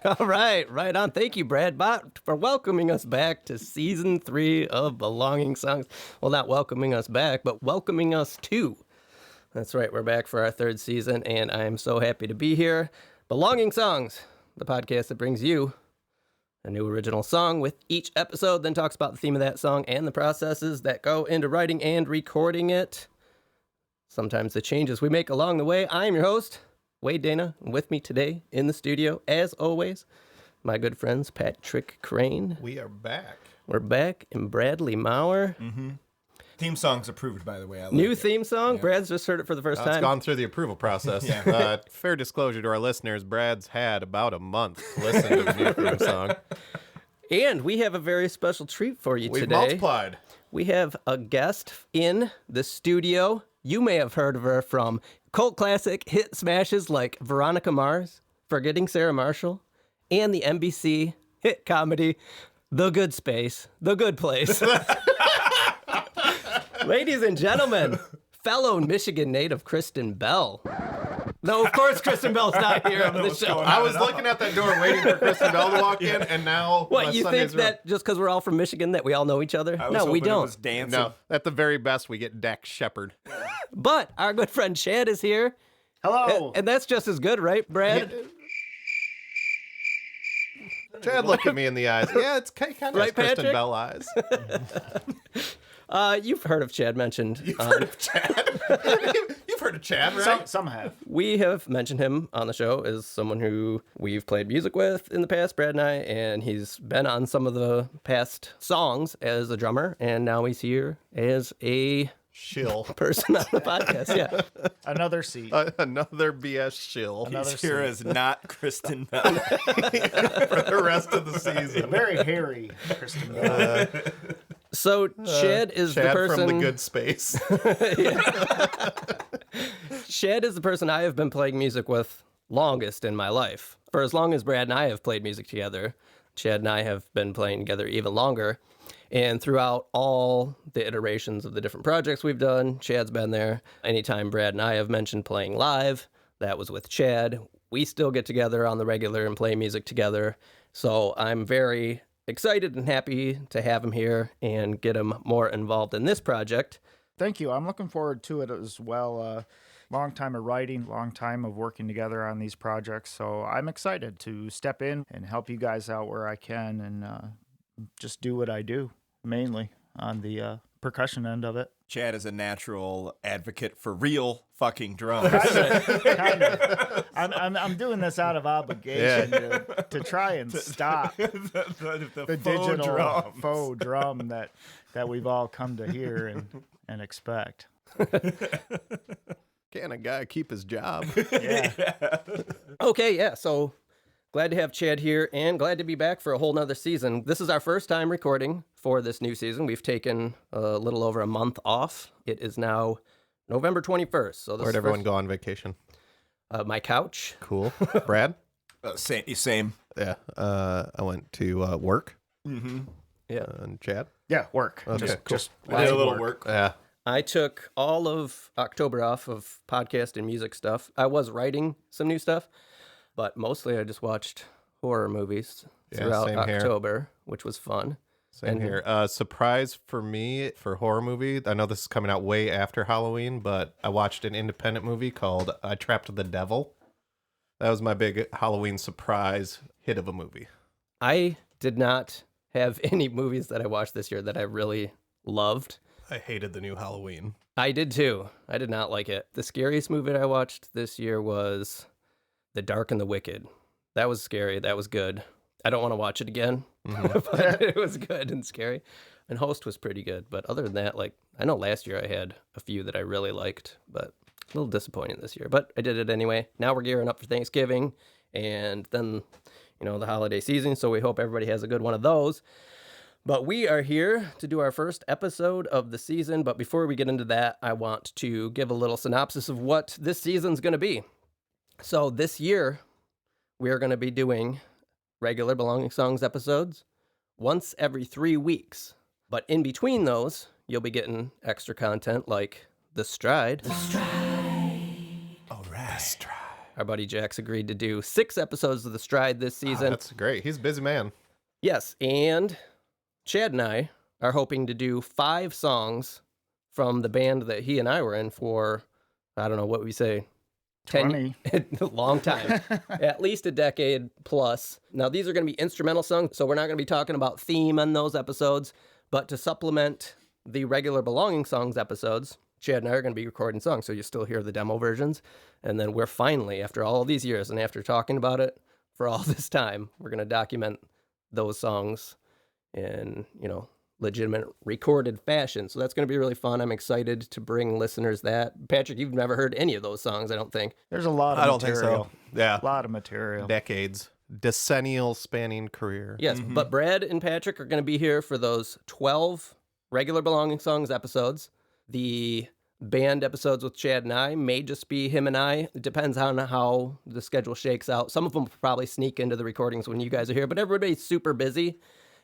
All right, right on. Thank you, Brad Bott, for welcoming us back to Season 3 of Belonging Songs. Well, not welcoming us back, but welcoming us to. That's right, we're back for our third season, and I am so happy to be here. Belonging Songs, the podcast that brings you a new original song with each episode, then talks about the theme of that song and the processes that go into writing and recording it. Sometimes the changes we make along the way. I'm your host, Wade Dana, and with me today in the studio, as always, my good friends Patrick Crane. We are back. We're back, and Bradley Maurer. Mm-hmm. Theme song's approved, by the way. New theme song? Yeah. Brad's just heard it for the first time. It's gone through the approval process. Yeah. Fair disclosure to our listeners, Brad's had about a month to listen to the new theme song. And we have a very special treat for you We've today. multiplied. We have a guest in the studio. You may have heard of her from cult classic hit smashes like Veronica Mars, Forgetting Sarah Marshall, and the NBC hit comedy The Good Space, The Good Place. Ladies and gentlemen, fellow Michigan native Kristen Bell. No, of course Kristen Bell's not here on the show. I was looking at that door waiting for Kristen Bell to walk in, and now... What, you think that just because we're all from Michigan that we all know each other? No, we don't. No, at the very best, we get Dax Shepard. But our good friend Chad is here. Hello. And that's just as good, right, Brad? Chad looked at me in the eyes. Yeah, it's kind of right, Kristen Patrick? Bell eyes. You've heard of Chad mentioned. You've heard of Chad? You've heard of Chad, right? Some have. We have mentioned him on the show as someone who we've played music with in the past, Brad and I, and he's been on some of the past songs as a drummer, and now he's here as a shill person on the podcast. Yeah. Another seat. Another BS shill. He's here as not Kristen Bell. For the rest of the season. A very hairy Kristen Bell. So Chad is Chad the person from The Good Space. Chad is the person I have been playing music with longest in my life. For as long as Brad and I have played music together, Chad and I have been playing together even longer. And throughout all the iterations of the different projects we've done, Chad's been there. Anytime Brad and I have mentioned playing live, that was with Chad. We still get together on the regular and play music together. So I'm very excited and happy to have him here and get him more involved in this project. Thank you. I'm looking forward to it as well. Long time of writing, long time of working together on these projects. So I'm excited to step in and help you guys out where I can and just do what I do, mainly on the percussion end of it. Chad is a natural advocate for real fucking drums. Kind of. I'm doing this out of obligation to try and stop the digital faux drum that we've all come to hear and expect. Can a guy keep his job? Yeah. Okay, yeah, so glad to have Chad here and glad to be back for a whole nother season. This is our first time recording for this new season. We've taken a little over a month off. It is now November 21st. So Where'd everyone go on vacation? My couch. Cool. Brad? Same. Yeah. I went to work. Mm-hmm. Yeah. And Chad? Yeah, work. Okay, Just I did a little work. Yeah. I took all of October off of podcast and music stuff. I was writing some new stuff, but mostly I just watched horror movies throughout same here. October, which was fun. Same here. Surprise for me for horror movie. I know this is coming out way after Halloween, but I watched an independent movie called I Trapped the Devil. That was my big Halloween surprise hit of a movie. I did not have any movies that I watched this year that I really loved. I hated the new Halloween. I did too. I did not like it. The scariest movie I watched this year was The Dark and the Wicked. That was scary. That was good. I don't want to watch it again, but it was good and scary. And Host was pretty good. But other than that, like, I know last year I had a few that I really liked, but a little disappointing this year. But I did it anyway. Now we're gearing up for Thanksgiving and then, the holiday season. So we hope everybody has a good one of those. But we are here to do our first episode of the season. But before we get into that, I want to give a little synopsis of what this season's going to be. So this year, we are going to be doing regular Belonging Songs episodes once every 3 weeks. But in between those, you'll be getting extra content like The Stride. All right. our buddy Jack's agreed to do 6 episodes of The Stride this season. That's great. He's a busy man. Yes, and Chad and I are hoping to do 5 songs from the band that he and I were in for, I don't know what we say, 20. a long time, at least a decade plus. Now, these are going to be instrumental songs, so we're not going to be talking about theme on those episodes, but to supplement the regular Belonging Songs episodes, Chad and I are going to be recording songs, so you still hear the demo versions. And then we're finally, after all these years and after talking about it for all this time, we're going to document those songs in, legitimate recorded fashion. So that's going to be really fun. I'm excited to bring listeners that. Patrick, you've never heard any of those songs, I don't think. There's a lot of I don't material. think so. Yeah. A lot of material. Decades. Decennial spanning career. Yes, but Brad and Patrick are going to be here for those 12 regular Belonging Songs episodes. The band episodes with Chad and I may just be him and I. It depends on how the schedule shakes out. Some of them will probably sneak into the recordings when you guys are here, but everybody's super busy.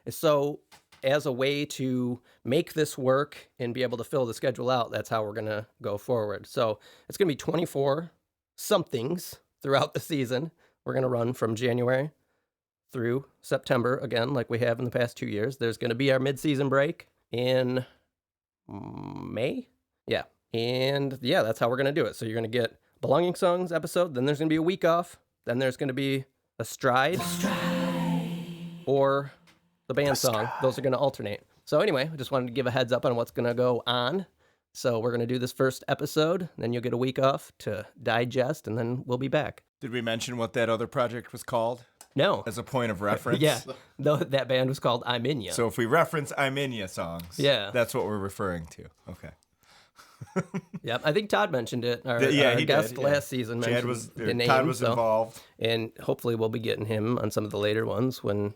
So as a way to make this work and be able to fill the schedule out, that's how we're going to go forward. So it's going to be 24 somethings throughout the season. We're going to run from January through September, again, like we have in the past 2 years. There's going to be our mid-season break in May. Yeah. And yeah, that's how we're going to do it. So you're going to get Belonging Songs episode, then there's going to be a week off, then there's going to be a stride. Or the band song. Those are going to alternate. So anyway, I just wanted to give a heads up on what's going to go on. So we're going to do this first episode, then you'll get a week off to digest, and then we'll be back. Did we mention what that other project was called No. as a point of reference? Yeah. Though that band was called I'm In Ya. So if we reference I'm In Ya songs, Yeah. that's what we're referring to. Okay. Yep. I think Todd mentioned it. Our He guest did, yeah. last season mentioned the name. Todd was involved. And hopefully we'll be getting him on some of the later ones when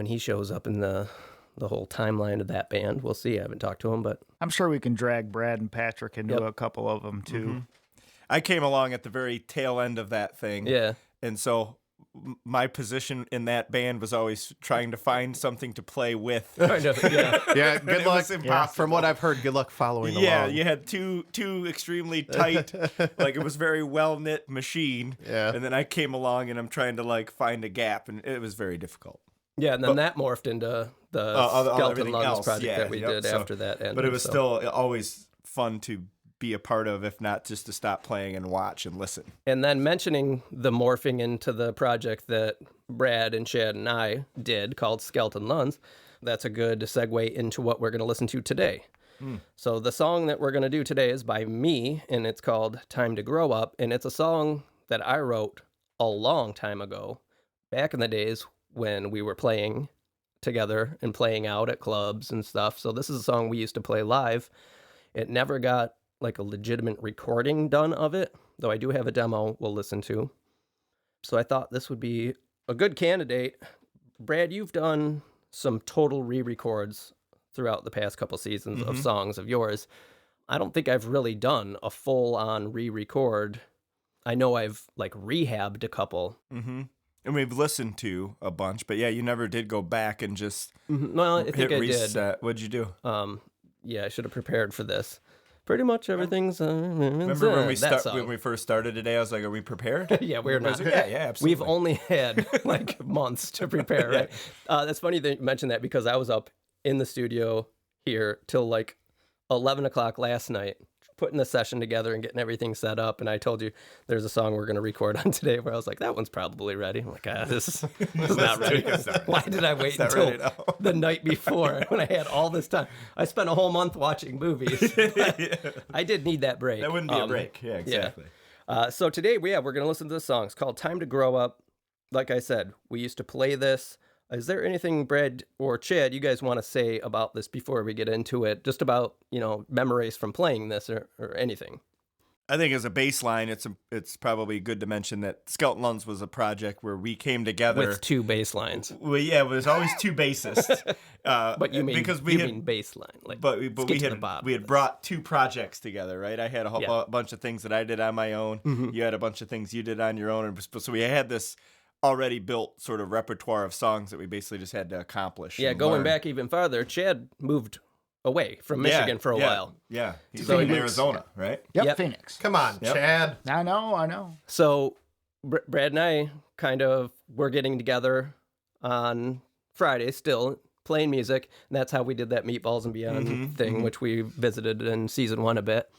he shows up in the whole timeline of that band. We'll see. I haven't talked to him, but I'm sure we can drag Brad and Patrick into Yep. a couple of them, too. I came along at the very tail end of that thing. yeah. And so my position in that band was always trying to find something to play with. Kind of, yeah. Yeah, And good it luck. was impossible. From what I've heard, good luck following Yeah, along. you had two extremely tight, like it was very well knit machine. Yeah. And then I came along and I'm trying to find a gap, and it was very difficult. Yeah, and then that morphed into the Skeleton everything Lungs else, project yeah, that we yep, did so- after that ended. But it was so. still always fun to be a part of, if not just to stop playing and watch and listen. And then mentioning the morphing into the project that Brad and Chad and I did called Skeleton Lungs, that's a good segue into what we're going to listen to today. So the song that we're going to do today is by me, and it's called Time to Grow Up. And it's a song that I wrote a long time ago, back in the days when we were playing together and playing out at clubs and stuff. So this is a song we used to play live. It never got like a legitimate recording done of it, though I do have a demo we'll listen to. So I thought this would be a good candidate. Brad, you've done some total re-records throughout the past couple seasons of songs of yours. I don't think I've really done a full-on re-record. I know I've rehabbed a couple. Mm-hmm. And we've listened to a bunch, but yeah, you never did go back and just Well, I think hit I reset. What'd you do? did. Yeah, I should have prepared for this. Pretty much everything's. Remember when that when we first started today? I was like, "Are we prepared?" Yeah, we're not. Yeah, absolutely. We've only had months to prepare, right? That's funny that you mentioned that because I was up in the studio here till 11 o'clock last night, putting the session together and getting everything set up. And I told you there's a song we're going to record on today where I was like, that one's probably ready. I'm like, this is not ready. Why did I wait until ready, no. the night before when I had all this time? I spent a whole month watching movies. I did need that break. That wouldn't be a break. Yeah, exactly. So today, we're going to listen to this song. It's called Time to Grow Up. Like I said, we used to play this. Is there anything, Brad or Chad, you guys want to say about this before we get into it? Just about, memories from playing this or anything? I think as a baseline, it's probably good to mention that Skeleton Lungs was a project where we came together. With two bass lines. Well, yeah, it was always two bassists. But you mean, because we mean bass line. But let's we get to had the bottom we of had this. brought two projects together, right? I had a bunch of things that I did on my own. You had a bunch of things you did on your own, so we had this already built sort of repertoire of songs that we basically just had to accomplish. Yeah, and going learn. back even farther, Chad moved away from Michigan for a while. Yeah, he's So in he- Arizona, right? Yep, Phoenix. Come on, Yep. Chad. I know. So Brad and I kind of were getting together on Friday still, playing music, and that's how we did that Meatballs and Beyond thing, which we visited in season 1 a bit.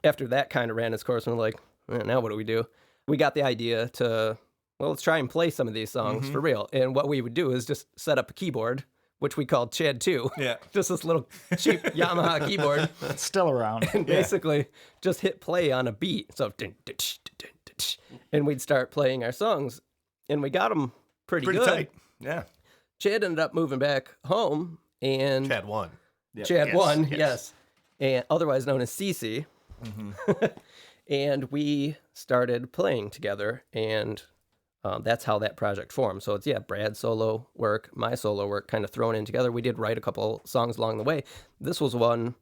After that kind of ran its course, and we're like, now what do we do? We got the idea to, well, let's try and play some of these songs for real. And what we would do is just set up a keyboard, which we called Chad 2. Yeah. Just this little cheap Yamaha keyboard. It's still around. And basically just hit play on a beat. So, and we'd start playing our songs. And we got them pretty good. tight. Yeah. Chad ended up moving back home, and Chad won. Chad Yes, won, yes. yes, and otherwise known as Cece. And we started playing together, and that's how that project formed. So it's Brad's solo work, my solo work, kind of thrown in together. We did write a couple songs along the way. This was one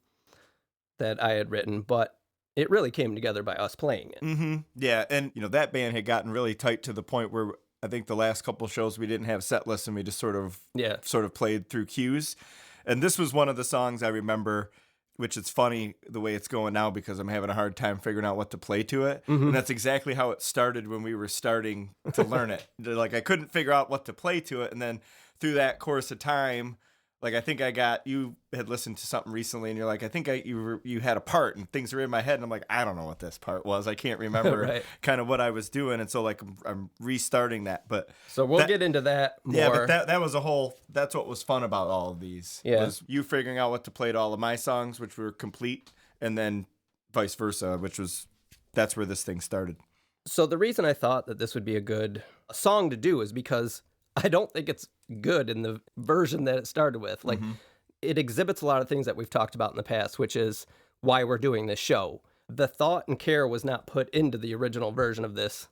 that I had written, but it really came together by us playing it. Yeah, and that band had gotten really tight to the point where I think the last couple shows we didn't have set lists and we just sort of played through cues. And this was one of the songs I remember, which it's funny the way it's going now because I'm having a hard time figuring out what to play to it. And that's exactly how it started when we were starting to learn it. Like I couldn't figure out what to play to it, and then through that course of time, like I think you had listened to something recently and you're like, I think you had a part and things are in my head and I'm like, I don't know what this part was. I can't remember kind of what I was doing. And so like I'm restarting that. But so we'll get into that more. Yeah, but that was that's what was fun about all of these. Yeah. Was you figuring out what to play to all of my songs, which were complete, and then vice versa, that's where this thing started. So the reason I thought that this would be a good song to do is because I don't think it's good in the version that it started with. Like, it exhibits a lot of things that we've talked about in the past, which is why we're doing this show. The thought and care was not put into the original version of this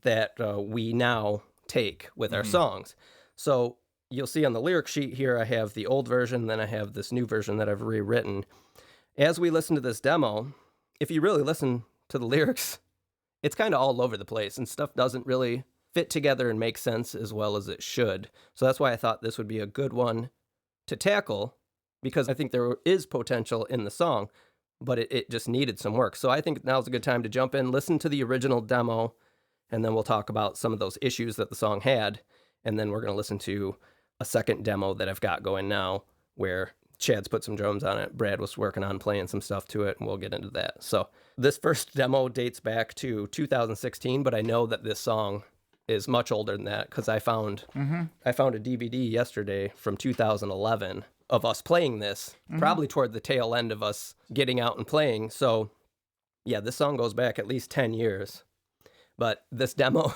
that we now take with our songs. So you'll see on the lyric sheet here, I have the old version, then I have this new version that I've rewritten. As we listen to this demo, if you really listen to the lyrics, it's kind of all over the place and stuff doesn't really fit together and make sense as well as it should. So that's why I thought this would be a good one to tackle, because I think there is potential in the song, but it just needed some work. So I think now's a good time to jump in, listen to the original demo, and then we'll talk about some of those issues that the song had. And then we're going to listen to a second demo that I've got going now where Chad's put some drums on it. Brad was working on playing some stuff to it, and we'll get into that. So this first demo dates back to 2016, but I know that this song is much older than that because I found a DVD yesterday from 2011 of us playing this, probably toward the tail end of us getting out and playing. So yeah, this song goes back at least 10 years. But this demo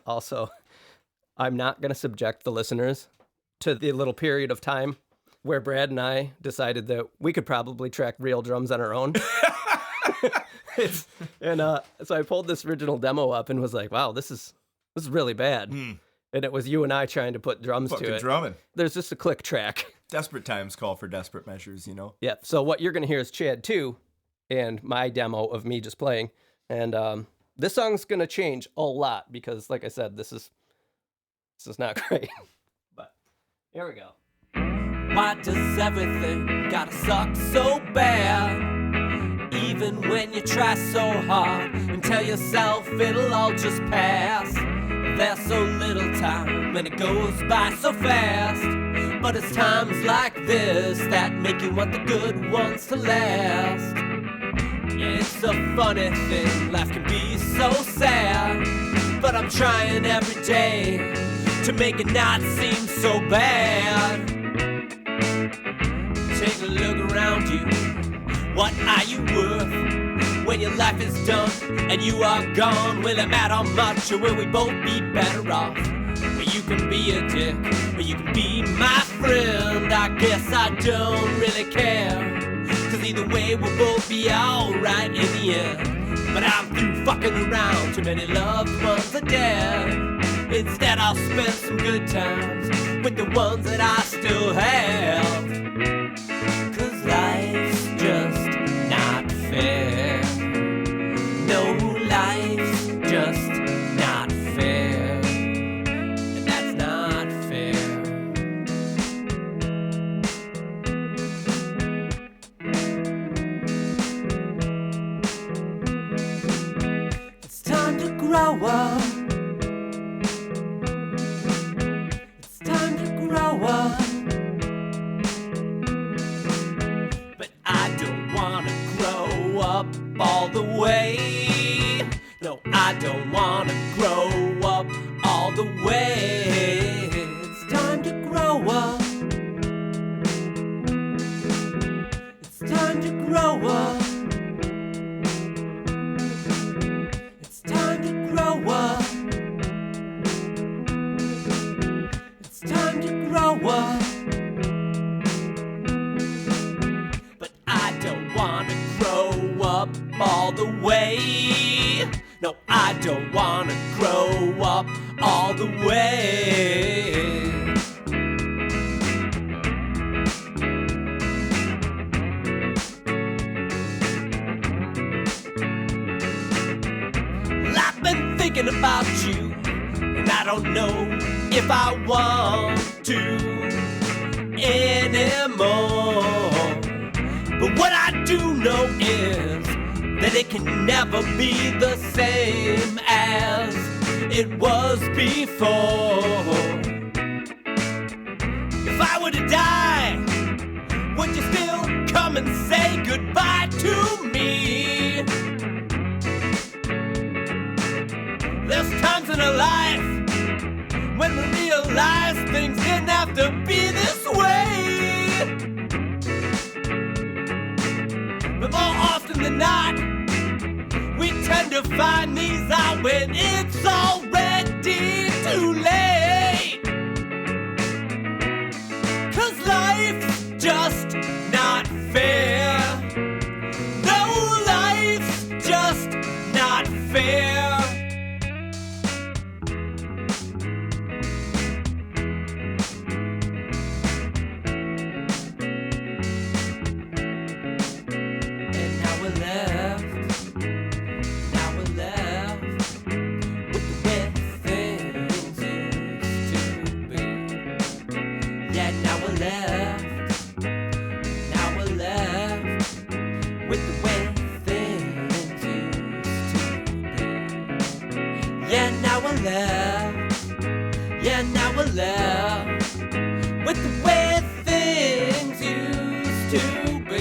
also, I'm not going to subject the listeners to the little period of time where Brad and I decided that we could probably track real drums on our own. So I pulled this original demo up and was like, wow, this is really bad. And it was you and I trying to put drums to it. Drumming. There's just a click track. Desperate times call for desperate measures, Yeah. So what you're going to hear is Chad 2 and my demo of me just playing. And this song's going to change a lot because, like I said, this is not great. But here we go. Why does everything gotta suck so bad? Even when you try so hard and tell yourself it'll all just pass. There's so little time and it goes by so fast. But it's times like this that make you want the good ones to last. It's a funny thing, life can be so sad. But I'm trying every day to make it not seem so bad. Take a look around you. What are you worth when your life is done and you are gone? Will it matter much, or will we both be better off? Or you can be a dick, or you can be my friend. I guess I don't really care, 'cause either way we'll both be alright in the end. But I'm through fucking around, too many loved ones are dead. Instead I'll spend some good times with the ones that I still have. 'Cause life's just not fair. No, life's just not fair. And that's not fair. grow up. But I don't wanna grow up all the way. No, I don't wanna grow up all the way. I've been thinking about you, and I don't know if I want to anymore. But what I do know is that it can never be the same as it was before. If I were to die, would you still come and say goodbye to me? There's times in a life when we realize things didn't have to be this way. But more often than not, we tend to find these out when it's already too late. 'Cause life's just not fair. No, life's just not fair. Yeah, now we're left with the way things used to be.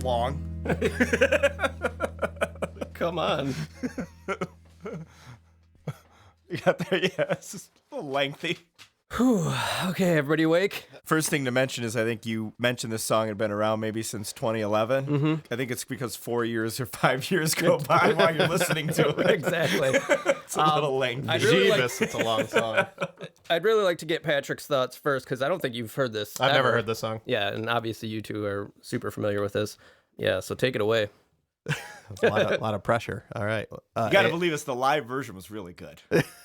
Long. Come on. You got there, yeah. It's just a little lengthy. Whew. Okay, everybody awake? First thing to mention is I think you mentioned this song had been around maybe since 2011. Mm-hmm. I think it's because 4 years or 5 years go by while you're listening to it. Exactly. It's a little lengthy. It's a long song. I'd really like to get Patrick's thoughts first, because I don't think you've heard this. I've ever. never heard this song. Yeah, and obviously you two are super familiar with this. Yeah, so take it away. A lot of pressure. All right. You got to believe us. The live version was really good.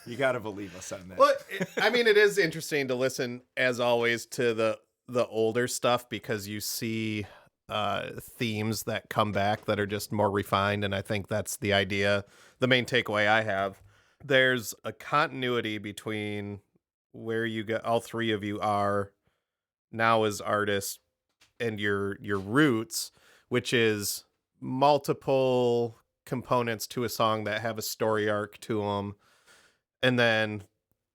You got to believe us on that. Well, it is interesting to listen, as always, to the older stuff, because you see themes that come back that are just more refined, and I think that's the idea. The main takeaway I have, there's a continuity between where you get all three of you are now as artists and your roots, which is multiple components to a song that have a story arc to them, and then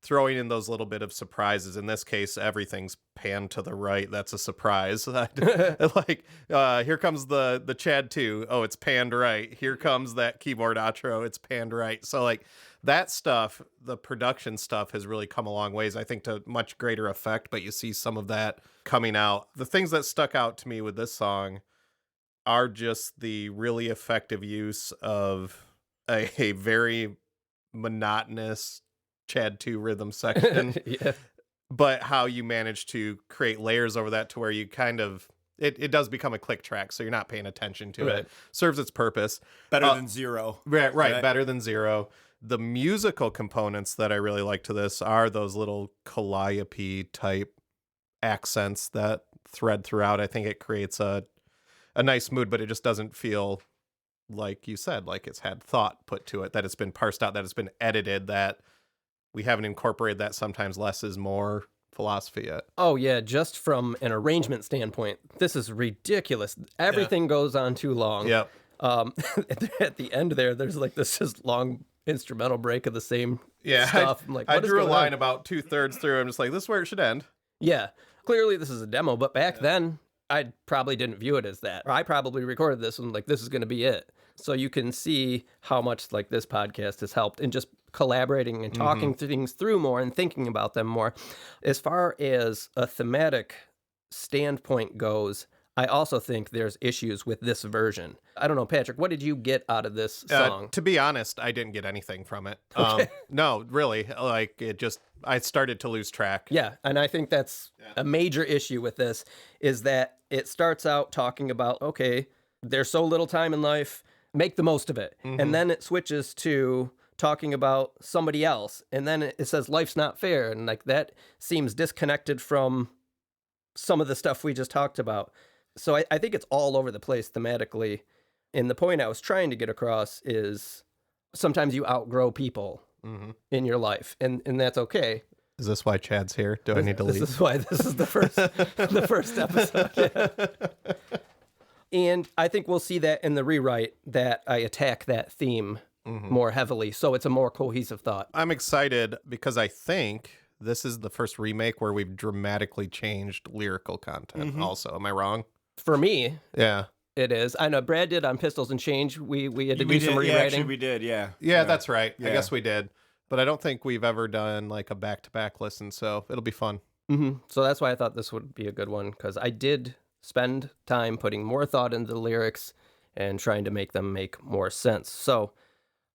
throwing in those little bit of surprises. In this case, everything's panned to the right. That's a surprise. Like, here comes the Chad 2. Oh, it's panned right. Here comes that keyboard outro. It's panned right. So, like, that stuff, the production stuff, has really come a long ways, I think, to much greater effect, but you see some of that coming out. The things that stuck out to me with this song are just the really effective use of a very monotonous Chad 2 rhythm section. Yeah. But how you manage to create layers over that to where you kind of, it does become a click track, so you're not paying attention to it. Serves its purpose. Better than zero. Right, better than zero. The musical components that I really like to this are those little calliope type accents that thread throughout. I think it creates a nice mood, but it just doesn't feel like you said, like it's had thought put to it, that it's been parsed out, that it's been edited, that we haven't incorporated that sometimes less is more philosophy yet. Oh, yeah. Just from an arrangement standpoint, this is ridiculous. Everything goes on too long. Yep. At the end there's like this just long instrumental break of the same stuff. I'm like, I what is drew a going line on? about 2/3 through. I'm just like, this is where it should end. Yeah. Clearly, this is a demo, but back then, I probably didn't view it as that. Or I probably recorded this and like, this is going to be it. So you can see how much like this podcast has helped in just collaborating and talking things through more and thinking about them more. As far as a thematic standpoint goes, I also think there's issues with this version. I don't know, Patrick, what did you get out of this song? To be honest, I didn't get anything from it. Okay. No, really. Like I started to lose track. Yeah, and I think that's a major issue with this, is that it starts out talking about, okay, there's so little time in life, make the most of it. And then it switches to talking about somebody else. And then it says life's not fair. And like that seems disconnected from some of the stuff we just talked about. So I think it's all over the place thematically. And the point I was trying to get across is sometimes you outgrow people in your life, and that's okay. Is this why Chad's here? Do I need to leave? This is why this is the first episode. Yeah. And I think we'll see that in the rewrite, that I attack that theme more heavily. So it's a more cohesive thought. I'm excited because I think this is the first remake where we've dramatically changed lyrical content also. Am I wrong? For me, Yeah. it is. I know Brad did on Pistols and Change. We had to do some rewriting. Yeah, actually, we did, yeah. Yeah, that's right. Yeah. I guess we did. But I don't think we've ever done like a back-to-back listen, so it'll be fun. So that's why I thought this would be a good one, because I did spend time putting more thought into the lyrics and trying to make them make more sense. So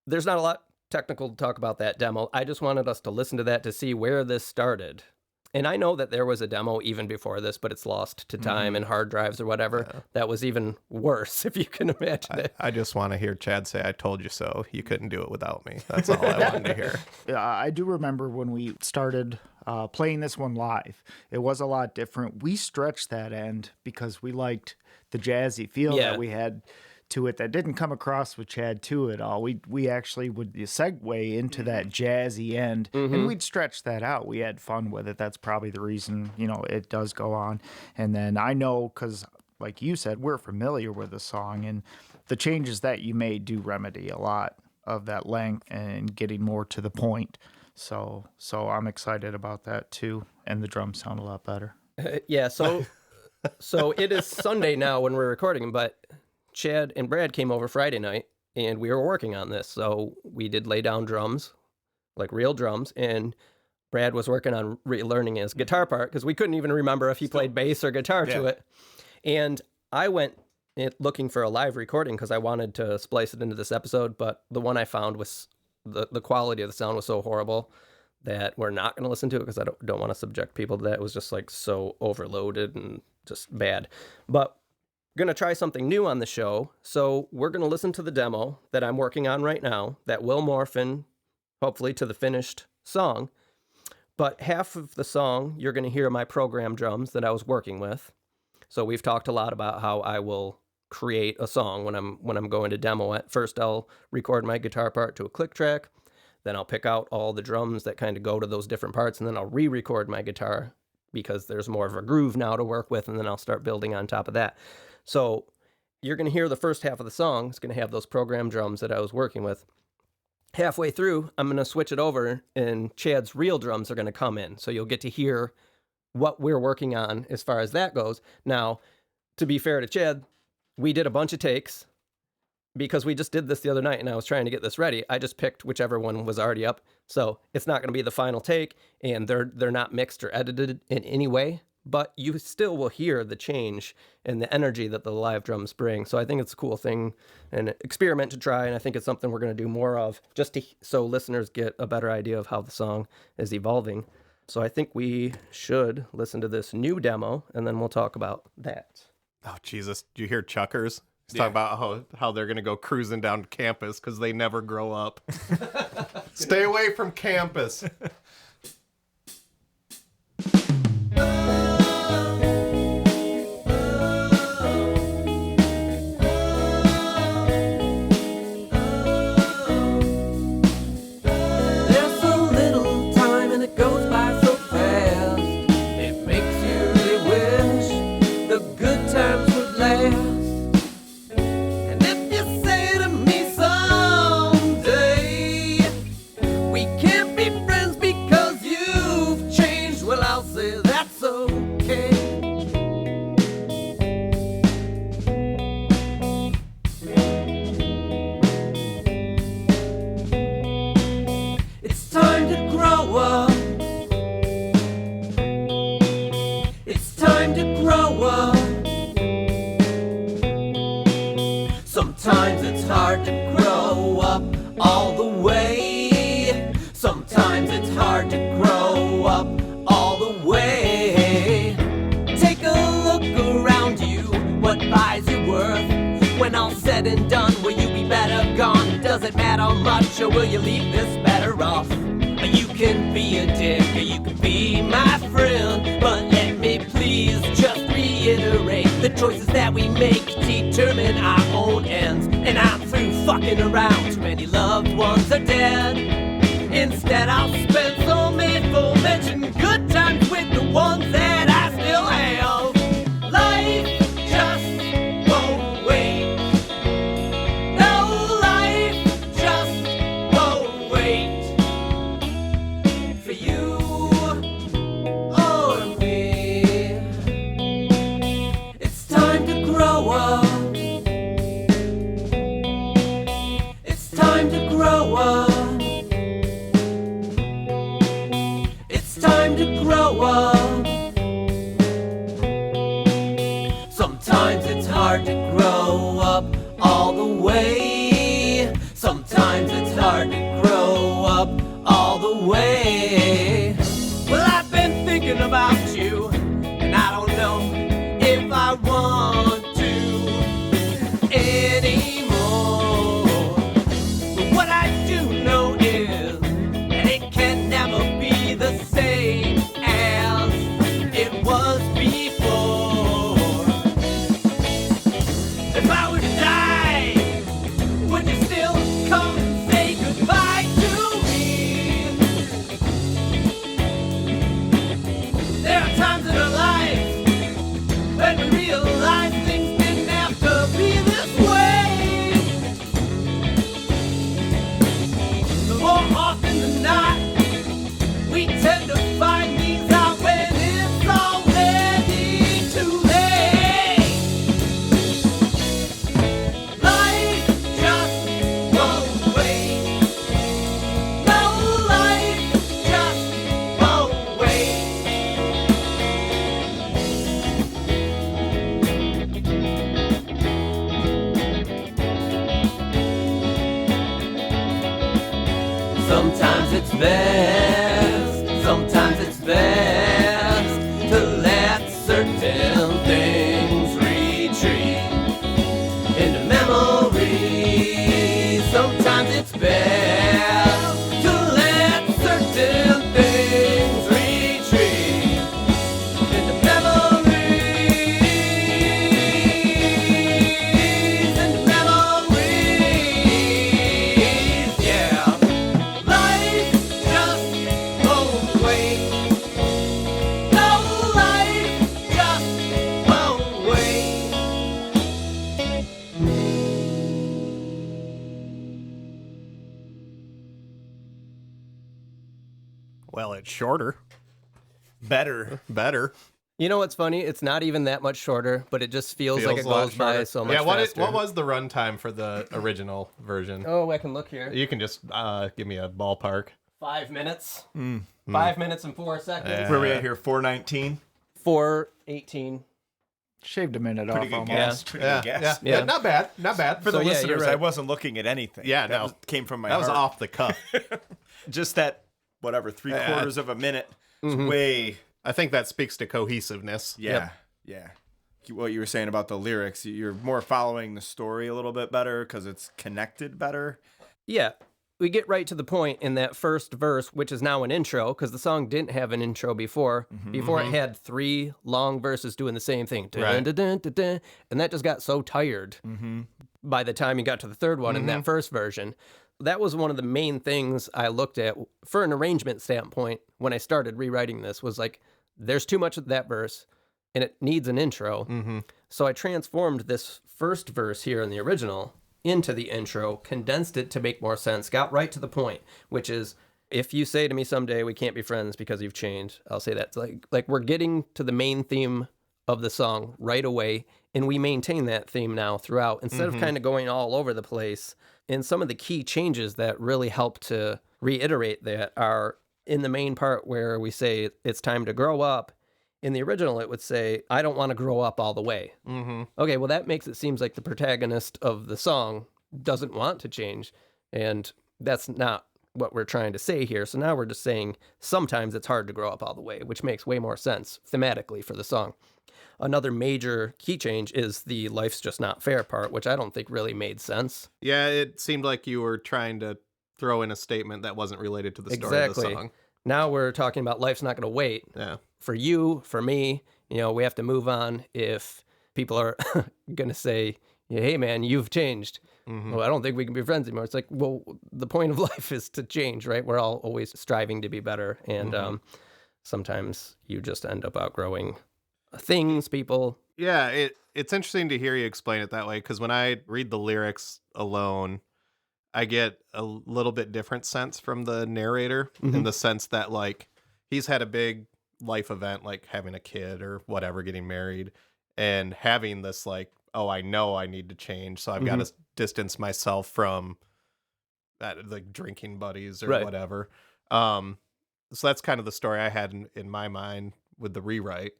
there's not a lot technical to talk about that demo. I just wanted us to listen to that to see where this started. And I know that there was a demo even before this, but it's lost to time and hard drives or whatever. Yeah. That was even worse, if you can imagine it. I just want to hear Chad say, I told you so. You couldn't do it without me. That's all I wanted to hear. Yeah, I do remember when we started playing this one live, it was a lot different. We stretched that end because we liked the jazzy feel that we had to it that didn't come across with Chad too at all. We actually would segue into that jazzy end, and we'd stretch that out. We had fun with it. That's probably the reason, it does go on. And then I know, because like you said, we're familiar with the song, and the changes that you made do remedy a lot of that length and getting more to the point. So I'm excited about that too, and the drums sound a lot better. So it is Sunday now when we're recording, but Chad and Brad came over Friday night, and we were working on this. So we did lay down drums, like real drums, and Brad was working on relearning his guitar part because we couldn't even remember if he played bass or guitar to it. And I went looking for a live recording because I wanted to splice it into this episode, but the one I found was the quality of the sound was so horrible that we're not going to listen to it because I don't want to subject people to that. It was just like so overloaded and just bad. But going to try something new on the show, so we're going to listen to the demo that I'm working on right now that will morph in, hopefully, to the finished song. But half of the song, you're going to hear my program drums that I was working with. So we've talked a lot about how I will create a song when I'm going to demo it. First, I'll record my guitar part to a click track. Then I'll pick out all the drums that kind of go to those different parts, and then I'll re-record my guitar because there's more of a groove now to work with, and then I'll start building on top of that. So you're going to hear the first half of the song. It's going to have those program drums that I was working with. Halfway through, I'm going to switch it over, and Chad's real drums are going to come in. So you'll get to hear what we're working on as far as that goes. Now, to be fair to Chad, we did a bunch of takes because we just did this the other night, and I was trying to get this ready. I just picked whichever one was already up. So it's not going to be the final take, and they're not mixed or edited in any way. But you still will hear the change and the energy that the live drums bring. So I think it's a cool thing and experiment to try, and I think it's something we're going to do more of just so listeners get a better idea of how the song is evolving. So I think we should listen to this new demo, and then we'll talk about that. Oh, Jesus. Do you hear Chuckers? He's talking about how they're going to go cruising down campus because they never grow up. Stay away from campus. hard to grow up all the way. Sometimes it's hard to grow up all the way. Take a look around you, what buys you worth? When all's said and done, will you be better gone? Does it matter much, or will you leave this better off? You can be a dick, or you can be my friend, but let me please just reiterate, the choices that we make determine our own ends. And I'm through fucking around, too many loved ones are dead. Instead I'll spend some aforementioned good times with the ones that I still have. Life just won't wait. No, life just won't wait for you or me. It's time to grow up. It's time to grow up. It's time to grow up. Sometimes it's hard to grow up all the way. Sometimes it's hard to grow up all the way. Well, I've been thinking about you, and I don't know if I want to anymore. But what I do know is that it can never be the same as it was before. If I were to die, would you still come and say goodbye to me? There are times in our lives when we realize things didn't have to be this way. But more often than not, we tend to find things out when it's already too late. Life just won't wait. No, life just won't wait. Sometimes it's best to let certain things retreat into memory. Sometimes it's best to let certain things retreat into memories. Into memories, yeah. Life just won't wait. No, life just won't wait. Well, it's shorter. Better. Better. You know what's funny? It's not even that much shorter, but it just feels like it a lot goes by shorter. so much Yeah, faster. what was the runtime for the original version? Oh, I can look here. You can just give me a ballpark. 5 minutes. 5 minutes and 4 seconds. Yeah. Where are we at here? 4:19. 4:18. Shaved a minute Pretty off good almost. guess. Pretty good guess. Yeah. Not bad. Not bad. For the So, yeah, listeners, you're right. I wasn't looking at anything. Yeah, that no. came from my That was heart. off the cuff. Just that, whatever, 3/4 of a minute. Is way. I think that speaks to cohesiveness. Yeah. Yeah. What you were saying about the lyrics, you're more following the story a little bit better because it's connected better. Yeah. We get right to the point in that first verse, which is now an intro, because the song didn't have an intro before. Before it had 3 long verses doing the same thing. Dun, Right. dun, dun, dun, dun, and that just got so tired by the time you got to the third one in that first version. That was one of the main things I looked at for an arrangement standpoint when I started rewriting this, was like, there's too much of that verse and it needs an intro. So I transformed this first verse here in the original into the intro, condensed it to make more sense, got right to the point, which is, if you say to me someday we can't be friends because you've changed, I'll say that's like we're getting to the main theme of the song right away, and we maintain that theme now throughout, instead of kind of going all over the place. And some of the key changes that really help to reiterate that are in the main part where we say it's time to grow up. In the original, it would say, I don't want to grow up all the way. Okay, well, that makes it seem like the protagonist of the song doesn't want to change. And that's not what we're trying to say here. So now we're just saying sometimes it's hard to grow up all the way, which makes way more sense thematically for the song. Another major key change is the life's just not fair part, which I don't think really made sense. Yeah, it seemed like you were trying to throw in a statement that wasn't related to the story of the song. Now we're talking about life's not going to wait. Yeah. For you, for me, we have to move on. If people are going to say, hey, man, you've changed. Well, I don't think we can be friends anymore. It's like, well, the point of life is to change, right? We're all always striving to be better. And sometimes you just end up outgrowing things, people. Yeah, it's interesting to hear you explain it that way, because when I read the lyrics alone, I get a little bit different sense from the narrator in the sense that, like, he's had a big life event, like having a kid or whatever, getting married, and having this, like, oh, I know I need to change, so I've got to distance myself from that, like, drinking buddies or whatever. So that's kind of the story I had in my mind with the rewrite.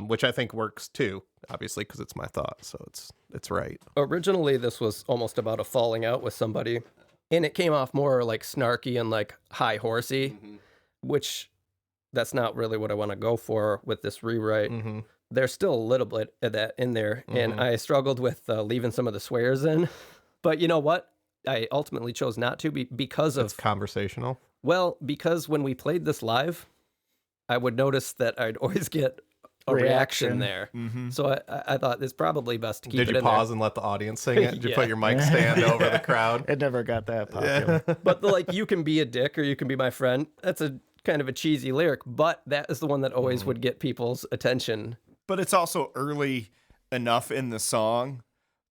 Which I think works too, obviously, because it's my thought, so it's right. Originally, this was almost about a falling out with somebody, and it came off more like snarky and like high horsey, which that's not really what I want to go for with this rewrite. There's still a little bit of that in there, and I struggled with leaving some of the swears in, but you know what? I ultimately chose not to because It's conversational. Well, because when we played this live, I would notice that I'd always get a reaction there. So I thought it's probably best to keep it in there. Did you pause and let the audience sing it? Did you put your mic stand over the crowd? It never got that popular. But you can be a dick or you can be my friend. That's a kind of a cheesy lyric, but that is the one that always would get people's attention. But it's also early enough in the song.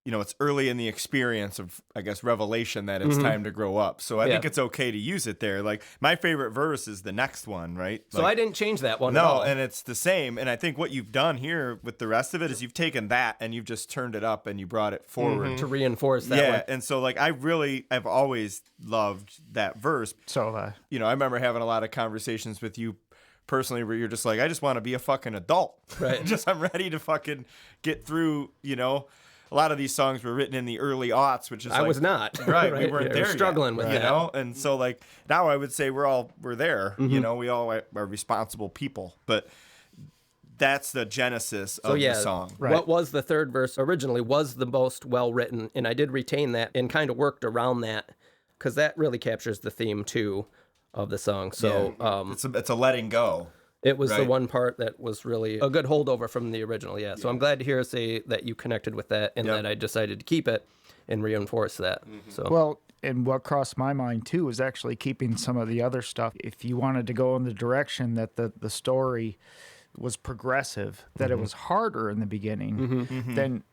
It's early in the experience of, I guess, revelation that it's time to grow up. So I think it's okay to use it there. Like, my favorite verse is the next one, right? So I didn't change that one at all. No, and it's the same. And I think what you've done here with the rest of it is you've taken that and you've just turned it up and you brought it forward. To reinforce that one. And so, like, I've always loved that verse. So have I. I remember having a lot of conversations with you personally where you're just like, I just want to be a fucking adult. Right. I'm ready to fucking get through, A lot of these songs were written in the early aughts, which is I was not. Right, we weren't there struggling yet, with that. And so, like, now I would say we're there. We all are responsible people. But that's the genesis of the song. Right. What was the third verse originally was the most well-written, and I did retain that and kind of worked around that because that really captures the theme, too, of the song. So it's a letting go. It was the one part that was really a good holdover from the original, So I'm glad to hear say that you connected with that and that I decided to keep it and reinforce that. So well, and what crossed my mind too was actually keeping some of the other stuff. If you wanted to go in the direction that the story was progressive, that it was harder in the beginning, then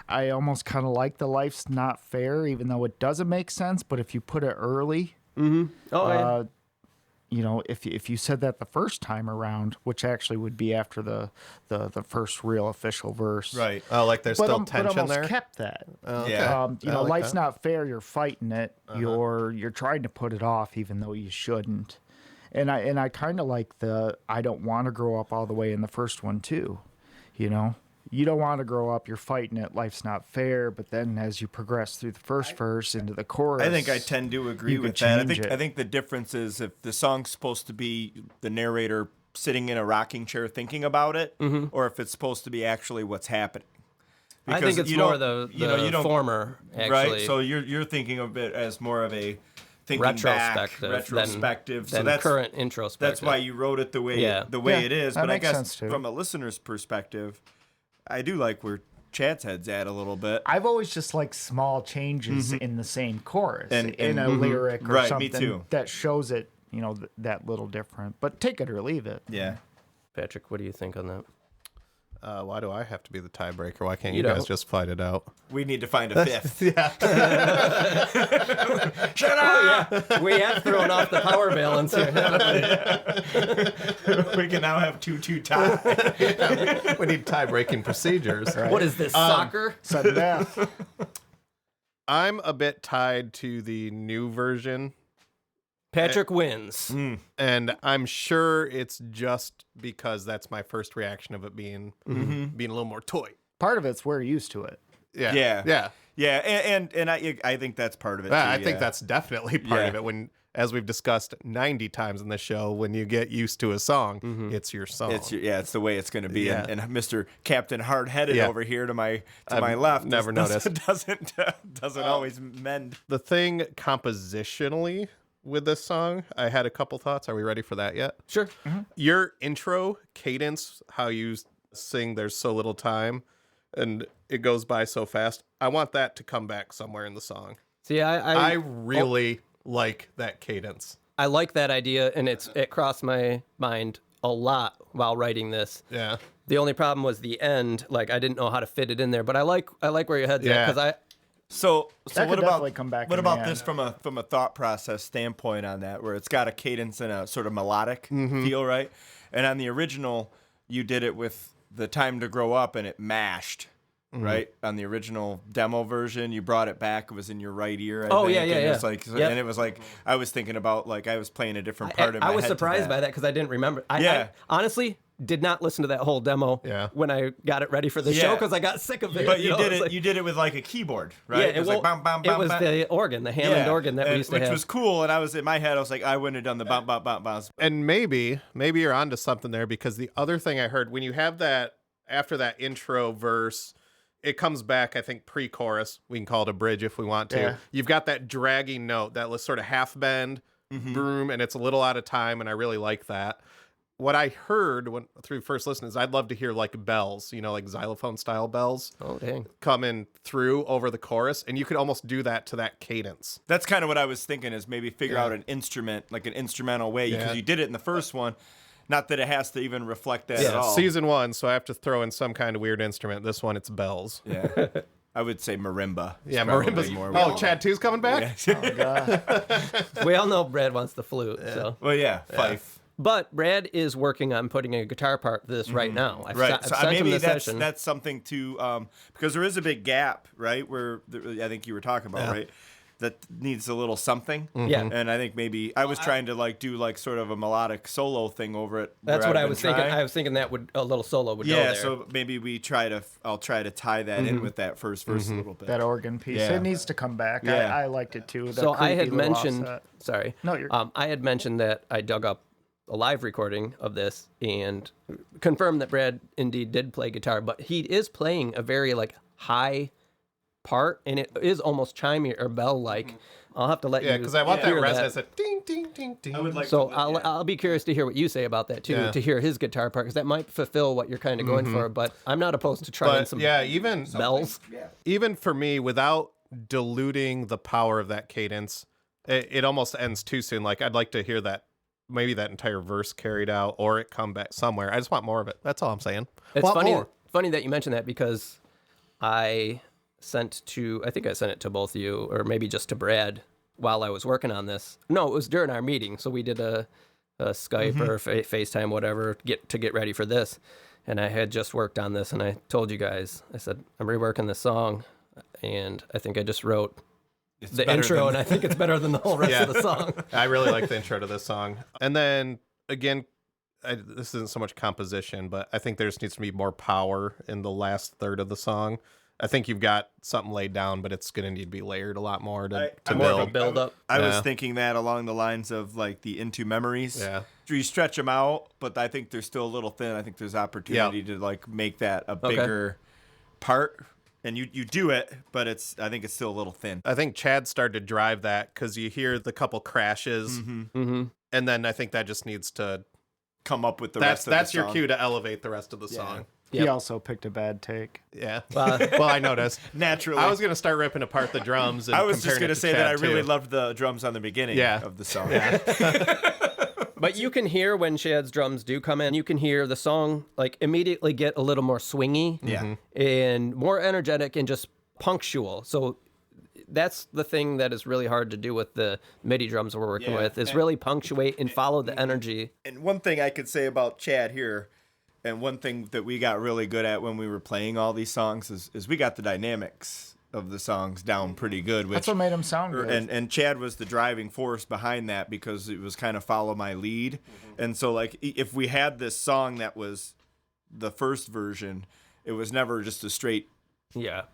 I almost kind of like the life's not fair, even though it doesn't make sense. But if you put it early, if you said that the first time around, which actually would be after the first real official verse, right? Oh, like there's still tension but there. Kept that. Okay. Life's not fair. You're fighting it. You're trying to put it off, even though you shouldn't. And I kind of like I don't want to grow up all the way in the first one too. You don't want to grow up, you're fighting it, life's not fair, but then as you progress through the first verse into the chorus, I think I tend to agree with that. I think the difference is if the song's supposed to be the narrator sitting in a rocking chair thinking about it, or if it's supposed to be actually what's happening. Because I think it's more the former, actually. Right? So you're thinking of it as more of a thinking retrospective. Than that's current introspective. That's why you wrote it the way it is. But I guess from a listener's perspective, I do like where Chad's head's at a little bit. I've always just liked small changes in the same chorus and in a lyric or something that shows it, that little different. But take it or leave it. Yeah. Patrick, what do you think on that? Why do I have to be the tiebreaker? Why can't you guys just fight it out? We need to find a fifth. Shut up! We have thrown off the power balance here. We can now have 2-2 tie. We need tie-breaking procedures. Right? What is this, soccer? Sudden death. I'm a bit tied to the new version. Patrick wins. And I'm sure it's just because that's my first reaction of it being a little more toy. Part of it's we're used to it. Yeah. Yeah, and I think that's part of it, too. I think that's definitely part of it. When, as we've discussed 90 times in the show, when you get used to a song, it's your song. It's the way it's going to be. Yeah. And Mr. Captain Hard-Headed over here to my left never noticed. doesn't always mend. The thing compositionally with this song, I had a couple thoughts. Are we ready for that yet? Sure. Your intro cadence, how you sing "There's so little time," and it goes by so fast. I want that to come back somewhere in the song. See, I really like that cadence. I like that idea, and it crossed my mind a lot while writing this. Yeah. The only problem was the end. Like, I didn't know how to fit it in there, but I like where your head's at, because So That what could about definitely come back what in the about this end. from a thought process standpoint on that, where it's got a cadence and a sort of melodic feel, right? And on the original, you did it with the Time to Grow Up, and it mashed. Right, on the original demo version, you brought it back. It was in your right ear. I think. yeah. And it was like, and it was like I was thinking about, like, I was playing a different part in my head. I was surprised by that because I didn't remember. I honestly did not listen to that whole demo when I got it ready for the show because I got sick of it. But you did it. You did it with like a keyboard, right? Yeah, it was like bam, bam, bam. It was the organ, the Hammond organ that we used to have, which was cool. And I was in my head, I was like, I wouldn't have done the bam, bam, bam, bam. And maybe you're onto something there, because the other thing I heard when you have that after that intro verse, it comes back, I think, pre-chorus. We can call it a bridge if we want to. Yeah. You've got that dragging note, that sort of half bend, boom, and it's a little out of time, and I really like that. What I heard through first listen is I'd love to hear like bells, like xylophone style bells. Oh, dang. Coming through over the chorus, and you could almost do that to that cadence. That's kind of what I was thinking, is maybe figure out an instrument, like an instrumental way, because you did it in the first one. Not that it has to even reflect that at all. Season 1, so I have to throw in some kind of weird instrument. This one, it's bells. Yeah. I would say marimba. Yeah, marimba's more. Oh, Chad 2's coming back? Yeah. Oh, God. We all know Brad wants the flute. So. Well, fife. But Brad is working on putting a guitar part to this right now. I've So sent him maybe the session. that's something to because there is a big gap, right? Where I think you were talking about, right? That needs a little something. Yeah. And I think maybe I was trying to do like sort of a melodic solo thing over it. That's what I was thinking. I was thinking that a little solo would go there. Yeah, so maybe I'll try to tie that in with that first verse a little bit. That organ piece. Yeah. It needs to come back. Yeah. I liked it too. So I had creepy little mentioned, offset. sorry. No, you're I had mentioned that I dug up a live recording of this and confirmed that Brad indeed did play guitar, but he is playing a very high part, and it is almost chimey or bell-like. I'll have to let you. Yeah, because I want that hear resonance. That ding, ding, ding, ding. I would like So to, I'll be curious to hear what you say about that too, to hear his guitar part, because that might fulfill what you're kind of going for. But I'm not opposed to trying some even bells. Even for me, without diluting the power of that cadence, it almost ends too soon. Like, I'd like to hear that, maybe that entire verse carried out, or it come back somewhere. I just want more of it. That's all I'm saying. It's Want funny. more. Funny that you mentioned that, because I think I sent it to both of you, or maybe just to Brad, while I was working on this. No, it was during our meeting. So we did a Skype or FaceTime, whatever, to get ready for this. And I had just worked on this, and I told you guys, I said, I'm reworking this song, and I think I just wrote the intro, and I think it's better than the whole rest of the song. I really like the intro to this song. And then, again, this isn't so much composition, but I think there just needs to be more power in the last third of the song. I think you've got something laid down, but it's going to need to be layered a lot more to build up. I was thinking that along the lines of the Into Memories. Yeah. You stretch them out, but I think they're still a little thin. I think there's opportunity to make that a bigger part. And you do it, but I think it's still a little thin. I think Chad started to drive that because you hear the couple crashes, and then I think that just needs to come up with the rest of the song. That's your cue to elevate the rest of the song. He also picked a bad take. Yeah. Well, I noticed. Naturally. I was going to start ripping apart the drums. And I was just going to say that I really loved the drums on the beginning of the song. Yeah. But you can hear when Chad's drums do come in, you can hear the song immediately get a little more swingy and more energetic and just punctual. So that's the thing that is really hard to do with the MIDI drums we're working with, is really punctuate and follow the energy. And one thing I could say about Chad here, and one thing that we got really good at when we were playing all these songs is we got the dynamics of the songs down pretty good. That's what made them sound good. And Chad was the driving force behind that, because it was kind of follow my lead. And so if we had this song that was the first version, it was never just a straight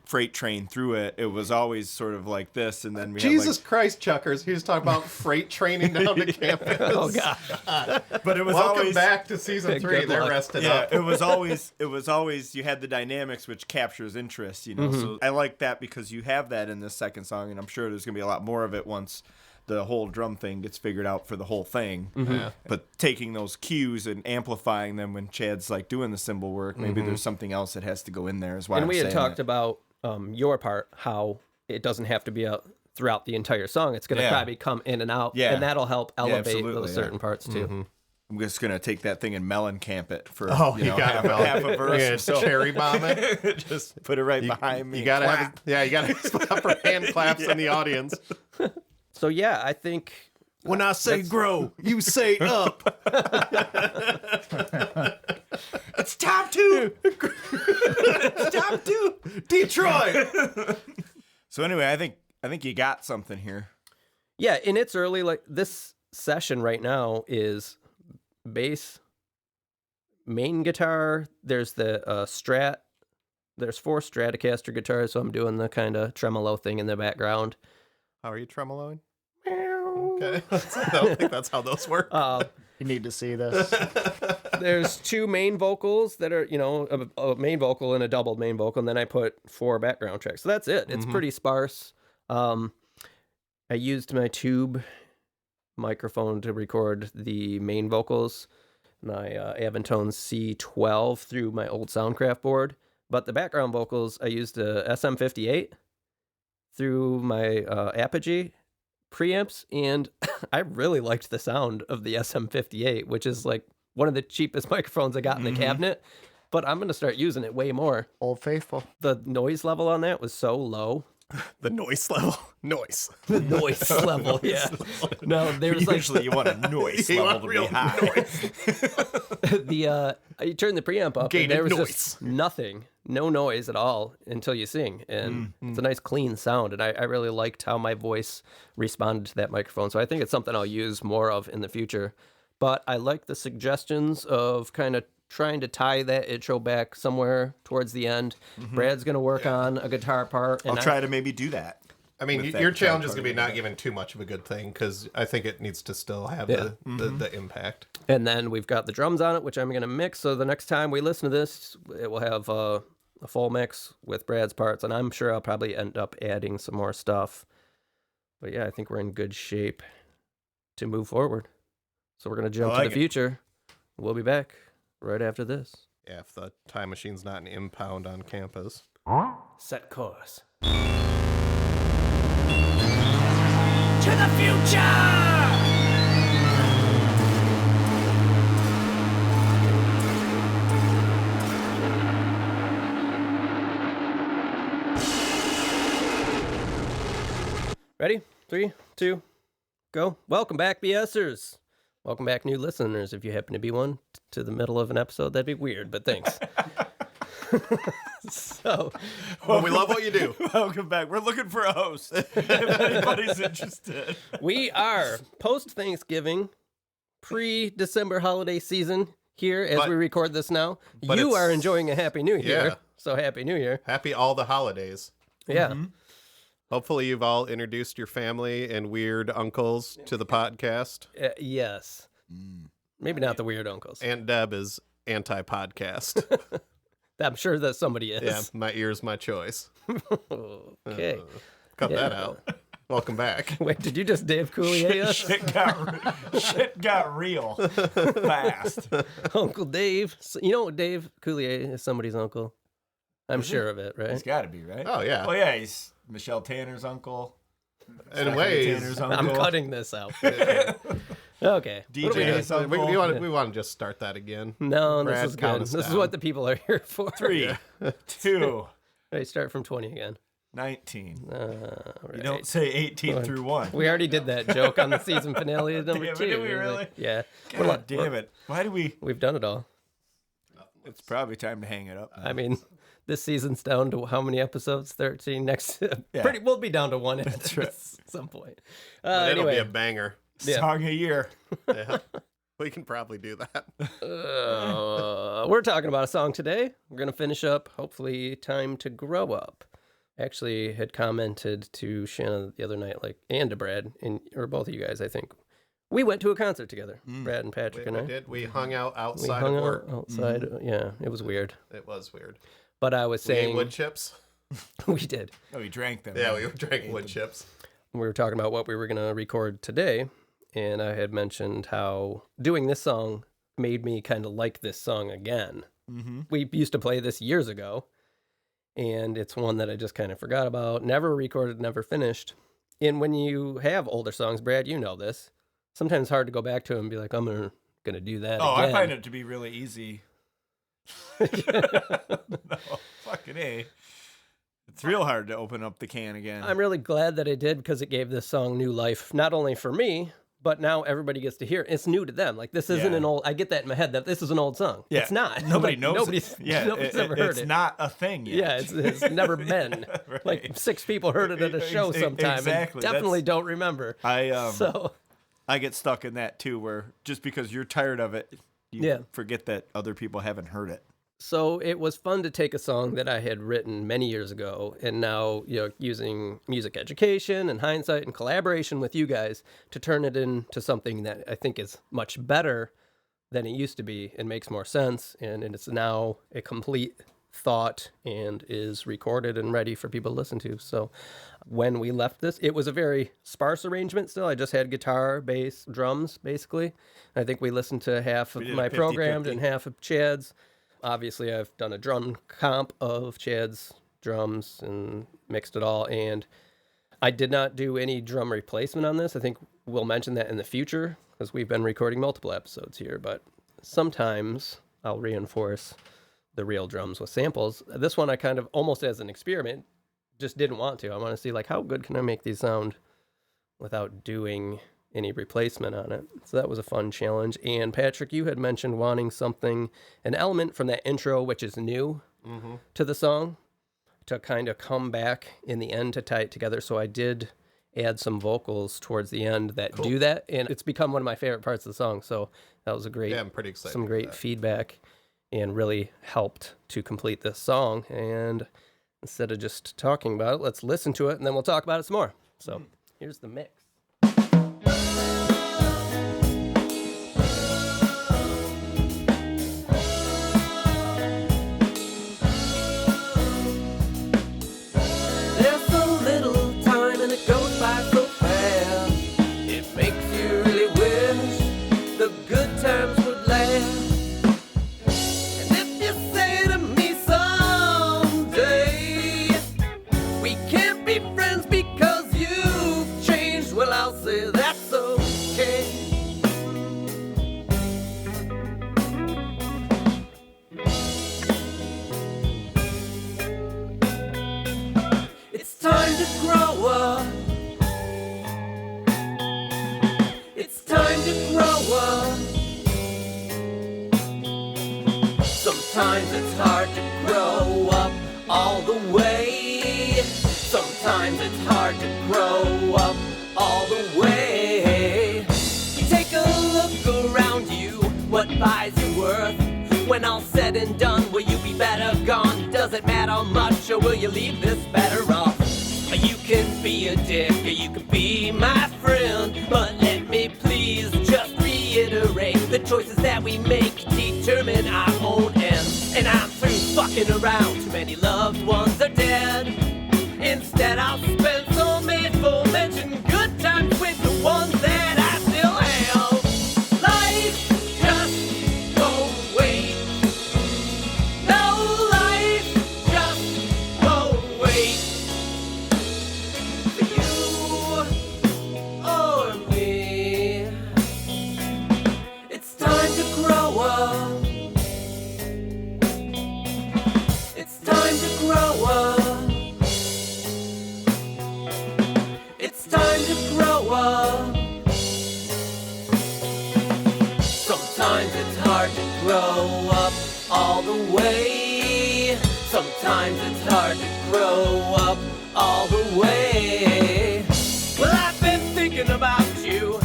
freight train through it. It was always sort of like this, and then we Jesus Christ, Chuckers! He was talking about freight training down to campus. Oh gosh! But it was Welcome always back to season 3. Good They're luck. rested yeah, up. it was always you had the dynamics which captures interest, So I like that because you have that in this second song, and I'm sure there's gonna be a lot more of it once the whole drum thing gets figured out for the whole thing. Yeah. But taking those cues and amplifying them when Chad's like doing the cymbal work, maybe there's something else that has to go in there as well. And we had talked about your part, how it doesn't have to be out throughout the entire song. It's going to probably come in and out, and that'll help elevate those certain parts too. I'm just gonna take that thing and melon camp it for got half a verse. So cherry bomb it. Just put it right behind me. You gotta have, you gotta have proper hand claps in the audience. So yeah, I think When I say grow, you say up. It's top 2. It's top 2. Detroit. So anyway, I think you got something here. yeah, and it's early. Like this session right now is bass, main guitar. There's the Strat. There's 4 Stratocaster guitars, so I'm doing the kind of tremolo thing in the background. How are you tremoloing? Okay. I don't think that's how those work. You need to see this. There's 2 main vocals that are, a main vocal and a double main vocal, and then I put 4 background tracks. So that's it. It's pretty sparse. I used my tube microphone to record the main vocals, my Aventone C12 through my old Soundcraft board. But the background vocals, I used a SM58 through my Apogee preamps, and I really liked the sound of the SM58, which is like one of the cheapest microphones I got in the cabinet, but I'm going to start using it way more. Old Faithful. The noise level on that was so low. The noise level. Noise. The noise level, yeah. No, there's Usually you want a noise You level want to be real high. you turn the preamp up, Gated and there was noise. just nothing, no noise at all until you sing, and it's a nice clean sound, and I really liked how my voice responded to that microphone, so I think it's something I'll use more of in the future. But I like the suggestions of kind of trying to tie that intro back somewhere towards the end. Brad's going to work on a guitar part. And I'll try to maybe do that. I mean, With that your challenge is part going to be of not it. giving too much of a good thing, because I think it needs to still have the impact. And then we've got the drums on it, which I'm going to mix. So the next time we listen to this, it will have a full mix with Brad's parts. And I'm sure I'll probably end up adding some more stuff. But yeah, I think we're in good shape to move forward. So we're going to jump to the future. We'll be back right after this. Yeah, if the time machine's not an impound on campus. Set course. To the future! Ready? 3, 2, go. Welcome back, BSers. Welcome back, new listeners. If you happen to be one to the middle of an episode, that'd be weird, but thanks. So, Well, we love what you do. Welcome back. We're looking for a host. If anybody's interested. we are post-Thanksgiving, pre-December holiday season here as But- we record this now. but You it's- are enjoying a Happy New Year. Yeah. So Happy New Year. Happy all the holidays. Yeah. Hopefully you've all introduced your family and weird uncles to the podcast. Yes. Maybe not the weird uncles. Aunt Deb is anti-podcast. I'm sure that somebody is. Yeah, my ear's my choice. Okay. Cut that Yeah. out. Welcome back. Wait, did you just Dave Coulier us? Shit got real fast. Uncle Dave. So, you know, Dave Coulier is somebody's uncle. I'm sure of it, right? He's got to be, right? Oh, yeah. Oh, yeah. He's Michelle Tanner's uncle. In Zachary ways, Tanner's uncle. I'm cutting this out. Okay. What do we do? DJ's uncle. we want to just start that again. No, Brad, this is count good. us This is down. what the people are here for. 3, 2, Right, start from 20 again. 19. Right. You don't say 18 through 1. We already did that joke on the season finale of number Damn it, 2. did we It was really? like, yeah. God damn it. Why do we... We've done it all. It's probably time to hang it up. I mean, this season's down to how many episodes? 13. Next, Yeah. we'll be down to 1 at some point. But it'll Anyway, be a banger. yeah. Song a year. Yeah. We can probably do that. We're talking about a song today. We're going to finish up, hopefully, Time to Grow Up. Actually had commented to Shanna the other night, and to Brad, or both of you guys, I think. We went to a concert together, Brad and Patrick and I. We did. We hung out outside of work. Outside, yeah, it was weird. It was weird. But I was saying... We ate wood chips? We did. Oh, we drank them. Yeah, we drank wood chips. We were talking about what we were going to record today, and I had mentioned how doing this song made me kind of like this song again. Mm-hmm. We used to play this years ago, and it's one that I just kind of forgot about, never recorded, never finished. And when you have older songs, Brad, you know this, sometimes it's hard to go back to them and be like, I'm going to do that again. I find it to be really easy. No, fucking A. It's real hard to open up the can again. I'm really glad that I did because it gave this song new life, not only for me, but now everybody gets to hear it. It's new to them. This isn't an old... I get that in my head that this is an old song. Yeah. It's not. Nobody knows nobody's, it. Yeah, nobody's ever heard it. It's not a thing yet. Yeah, it's never been. Right. 6 people heard it at a show sometime exactly. and definitely don't remember. I get stuck in that too, where just because you're tired of it, you forget that other people haven't heard it. So it was fun to take a song that I had written many years ago, and now using music education and hindsight and collaboration with you guys to turn it into something that I think is much better than it used to be and makes more sense, and it's now a complete thought and is recorded and ready for people to listen to. So when we left this, it was a very sparse arrangement still. I just had guitar, bass, drums, basically. I think we listened to half of my programmed and half of Chad's. Obviously, I've done a drum comp of Chad's drums and mixed it all, and I did not do any drum replacement on this. I think we'll mention that in the future because we've been recording multiple episodes here, but sometimes I'll reinforce the real drums with samples. This one I kind of, almost as an experiment, just didn't want to. I want to see, how good can I make these sound without doing any replacement on it. So that was a fun challenge. And Patrick, you had mentioned wanting something, an element from that intro, which is new to the song, to kind of come back in the end to tie it together. So I did add some vocals towards the end that do that. And it's become one of my favorite parts of the song. So that was a great, I'm pretty excited. Some great feedback and really helped to complete this song. And instead of just talking about it, let's listen to it and then we'll talk about it some more. So here's the mix. Sometimes it's hard to grow up all the way. Sometimes it's hard to grow up all the way. Take a look around you, what buys you worth? When all's said and done, will you be better gone? Does it matter much, or will you leave this better off? You can be a dick, or you can be my friend, but let me please just reiterate, the choices that we make determine our own end. And I'm through fucking around, too many loved ones are dead. Instead I'll spend some aforementioned good times with the ones that I still have. Life just don't wait. No, life just won't wait for you or me. It's time to grow up. It's time to grow up. It's time to grow up. Sometimes it's hard to grow up all the way. Sometimes it's hard to grow up all the way. Well, I've been thinking about you,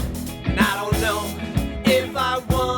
and I don't know if I want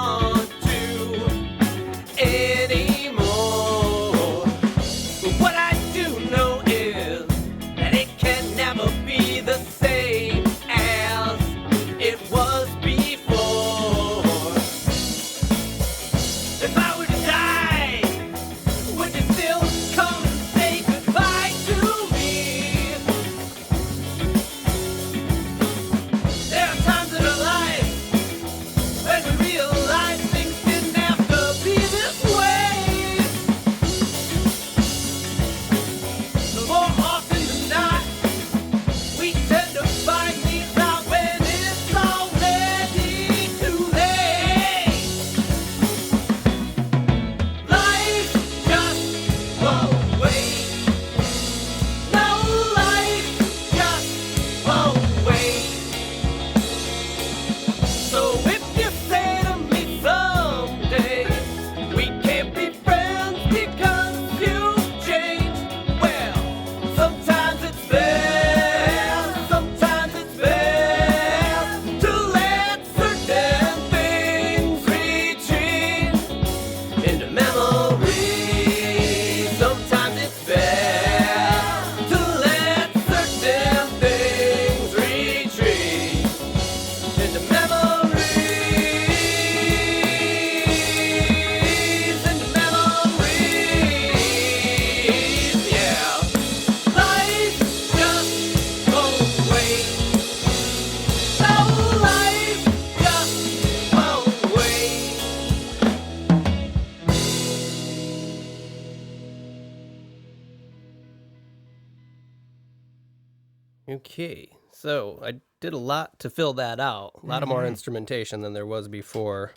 Okay, so I did a lot to fill that out. A lot of more instrumentation than there was before.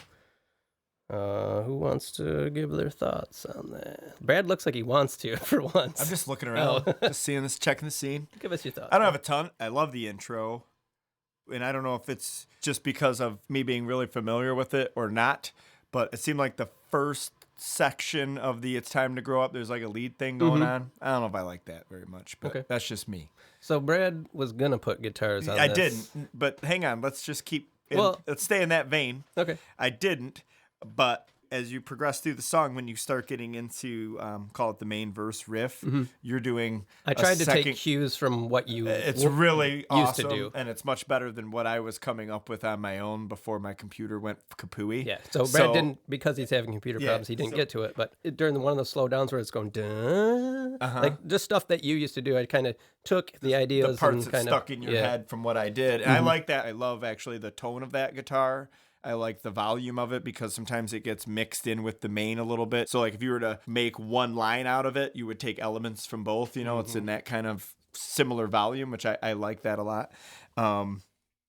Who wants to give their thoughts on that? Brad looks like he wants to for once. I'm just looking around, just seeing this, checking the scene. Give us your thoughts. I don't have a ton. I love the intro. And I don't know if it's just because of me being really familiar with it or not, but it seemed like the first section of the It's Time to Grow Up, there's like a lead thing going on. I don't know if I like that very much, but that's just me. So Brad was going to put guitars on I this. didn't, but hang on. Let's just let's stay in that vein. Okay. I didn't, but as you progress through the song, when you start getting into, call it the main verse riff, you're doing I tried to take cues from what you It's really awesome, used to do. and it's much better than what I was coming up with on my own before my computer went kapooey. Yeah, so Brad didn't, because he's having computer problems, he didn't get to it. But during one of the slow downs where it's going, duh, like just stuff that you used to do, I kind of took the ideas the parts and that kind stuck in your head from what I did. And I like that. I love actually the tone of that guitar. I like the volume of it because sometimes it gets mixed in with the main a little bit. So like if you were to make one line out of it, you would take elements from both, it's in that kind of similar volume, which I like that a lot. And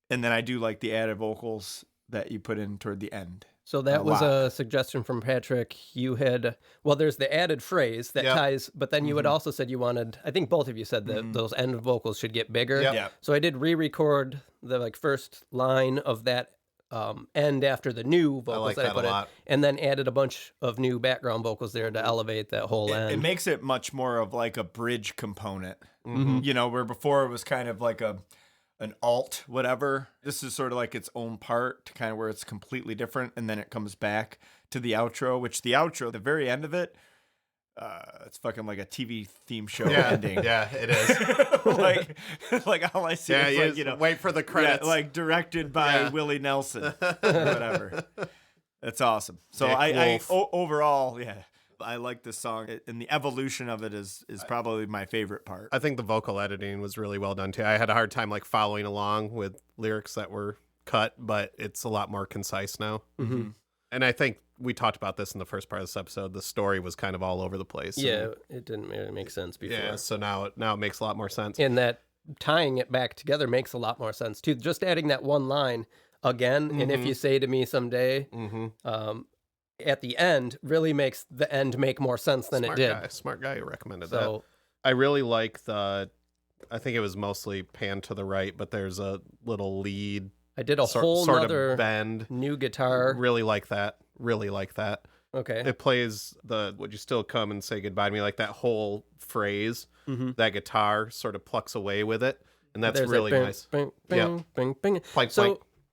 then I do like the added vocals that you put in toward the end. So that was a suggestion from Patrick. You had, there's the added phrase that ties, but then you had also said you wanted, I think both of you said that those end vocals should get bigger. Yep. So I did re-record the first line of that end after the new vocals that I put in, and then added a bunch of new background vocals there to elevate that whole end. It makes it much more of like a bridge component, where before it was kind of like an alt whatever. This is sort of like its own part, to kind of where it's completely different, and then it comes back to the outro, which the outro, the very end of it, it's fucking like a TV theme show ending. Yeah, it is. like all I see is like, wait for the credits. like directed by Willie Nelson or whatever. It's awesome. So I overall, I like this song, and the evolution of it is probably my favorite part. I think the vocal editing was really well done too. I had a hard time following along with lyrics that were cut, but it's a lot more concise now. And I think we talked about this in the first part of this episode. The story was kind of all over the place. Yeah, it didn't really make sense before. Yeah, so now it makes a lot more sense. And that tying it back together makes a lot more sense too. Just adding that one line again, and if you say to me someday, at the end really makes the end make more sense than it did. Smart guy who recommended that. I really like I think it was mostly pan to the right, but there's a little lead. I did a whole nother bend. New guitar. Really like that. Okay. It plays would you still come and say goodbye to me? Like that whole phrase, that guitar sort of plucks away with it. And that's really nice. Bing, bing, bing, bing. Plank,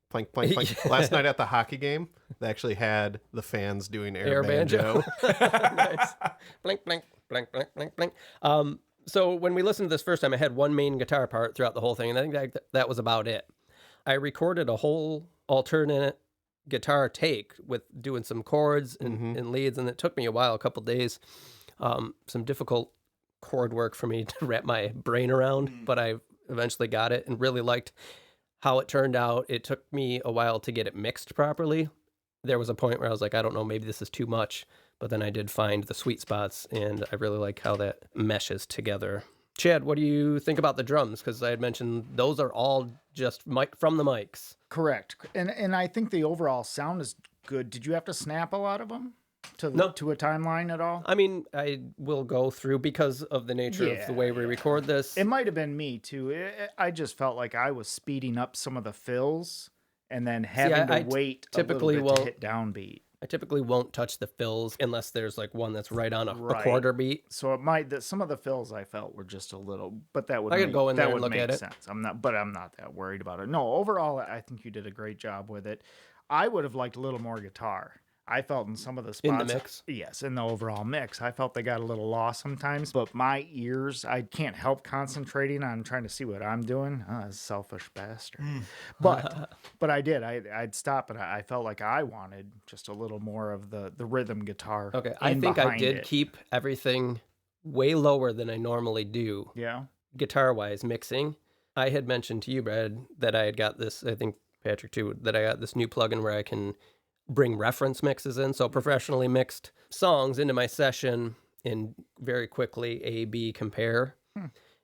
plank, plank, plank. Last night at the hockey game, they actually had the fans doing air banjo. Nice. Blink, blink, blink, blink, blink, blink. So when we listened to this first time, I had one main guitar part throughout the whole thing, and I think that was about it. I recorded a whole alternate guitar take with doing some chords and leads, and it took me a couple days, some difficult chord work for me to wrap my brain around, but I eventually got it and really liked how it turned out. It took me a while to get it mixed properly. There was a point where I was like, I don't know, maybe this is too much, but then I did find the sweet spots, and I really like how that meshes together. Chad, what do you think about the drums? Because I had mentioned those are all just from the mics. Correct. And I think the overall sound is good. Did you have to snap a lot of them to a timeline at all? I mean, I will go through because of the nature of the way we record this. It might have been me too. I just felt like I was speeding up some of the fills and then having to wait a little bit to hit downbeat. I typically won't touch the fills unless there's one that's right on a quarter beat. So it might some of the fills I felt were just a little, but that would I could go in there and look at it. Sense. I'm not that worried about it. No, overall I think you did a great job with it. I would have liked a little more guitar. I felt in some of the spots. In the mix? Yes, in the overall mix. I felt they got a little lost sometimes, but my ears, I can't help concentrating on trying to see what I'm doing. Selfish bastard. But I did. I'd stop, and I felt like I wanted just a little more of the rhythm guitar. Okay, I think I did keep everything way lower than I normally do. Yeah. Guitar-wise, mixing. I had mentioned to you, Brad, that I had got this, I think Patrick too, that I got this new plugin where I can bring reference mixes in, so professionally mixed songs into my session and very quickly A/B compare.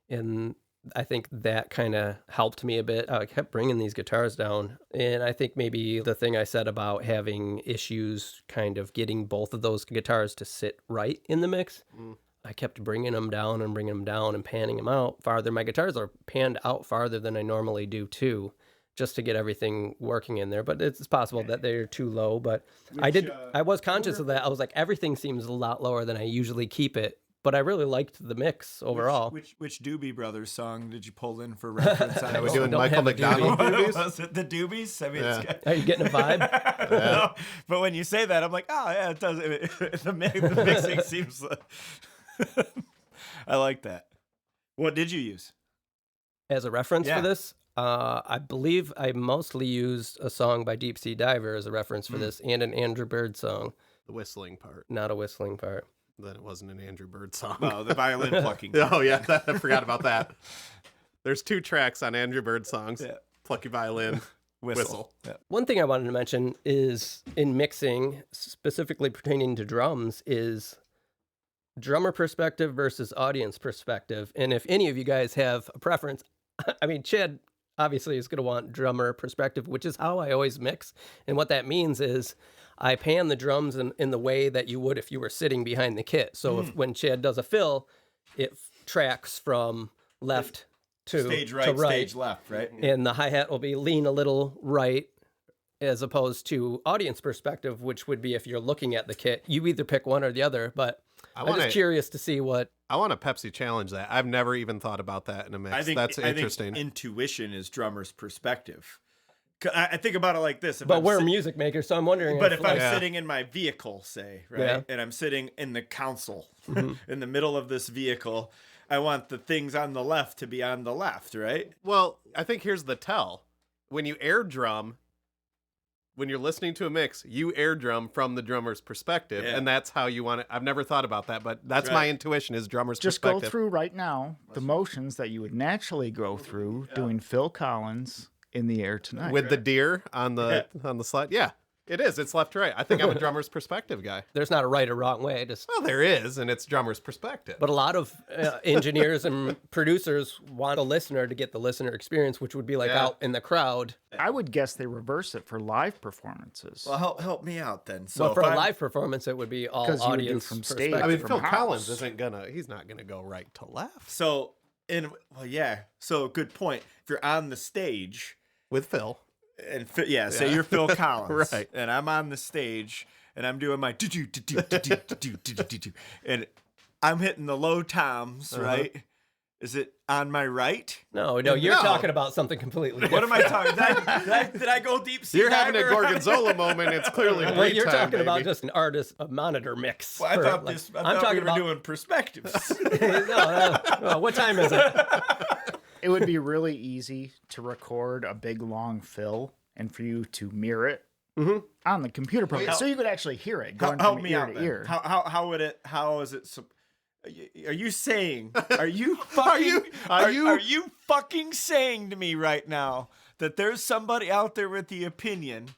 And I think that kind of helped me a bit. I kept bringing these guitars down. And I think maybe the thing I said about having issues kind of getting both of those guitars to sit right in the mix, I kept bringing them down and panning them out farther. My guitars are panned out farther than I normally do too, just to get everything working in there. But it's possible that they're too low. But I was conscious of that. I was like, everything seems a lot lower than I usually keep it. But I really liked the mix overall. Which Doobie Brothers song did you pull in for reference? Are we doing Michael McDonald Doobies? Was it the Doobies? I mean, Yeah. Are you getting a vibe? No, but when you say that, I'm like, oh yeah, it does. The mixing seems. I like that. What did you use As a reference for this? I believe I mostly used a song by Deep Sea Diver as a reference for this, and an Andrew Bird song. The whistling part. Not a whistling part. Then it wasn't an Andrew Bird song. No, the violin plucking. Oh, yeah. I forgot about that. There's 2 tracks on Andrew Bird songs. Yeah. Plucky violin, whistle. Yeah. One thing I wanted to mention is in mixing, specifically pertaining to drums, is drummer perspective versus audience perspective. And if any of you guys have a preference, I mean, Chad obviously is going to want drummer perspective, which is how I always mix. And what that means is I pan the drums in the way that you would if you were sitting behind the kit. So when Chad does a fill, it tracks from left to Stage right, to right. stage left, right? And the hi-hat will be lean a little right, as opposed to audience perspective, which would be if you're looking at the kit. You either pick one or the other, but I'm just curious to see what... I want to Pepsi challenge that. I've never even thought about that in a mix. That's interesting. I think intuition is drummer's perspective. I think about it like this. But we're music makers, so I'm wondering... But if I'm sitting in my vehicle, say, right, Yeah. and I'm sitting in the console, in the middle of this vehicle, I want the things on the left to be on the left, right? Well, I think here's the tell. When you air drum, when you're listening to a mix, you air drum from the drummer's perspective, and that's how you want it. I've never thought about that, but that's my intuition is drummer's perspective. Just go through right now the motions that you would naturally go through doing Phil Collins in the air tonight. With the deer on the slide. Yeah, it is. It's left to right. I think I'm a drummer's perspective guy. There's not a right or wrong way. Well, there is, and it's drummer's perspective. But a lot of engineers and producers want a listener to get the listener experience, which would be like out in the crowd. I would guess they reverse it for live performances. Well, help me out then. So But for a live performance, it would be all 'Cause you would do audience from stage. perspective. I mean, from Phil house. Collins he's not gonna go right to left So good point. If you're on the stage with Phil. and say you're Phil Collins, Right. and I'm on the stage and I'm doing my and I'm hitting the low toms, right? Is it on my right? No, you're talking about something completely different. What am I talking? Did I go deep sea? You're having a diver? Gorgonzola moment. It's clearly Well, break you're time, talking baby. about just an artist, a monitor mix. Well, I for, thought like- I thought talking we were about doing perspectives. no, what time is it? It would be really easy to record a big long fill and for you to mirror it on the computer program, so you could actually hear it going Help from me ear out to then. ear. How is it? Are you saying? Are you fucking? Are you fucking saying to me right now that there's somebody out there with the opinion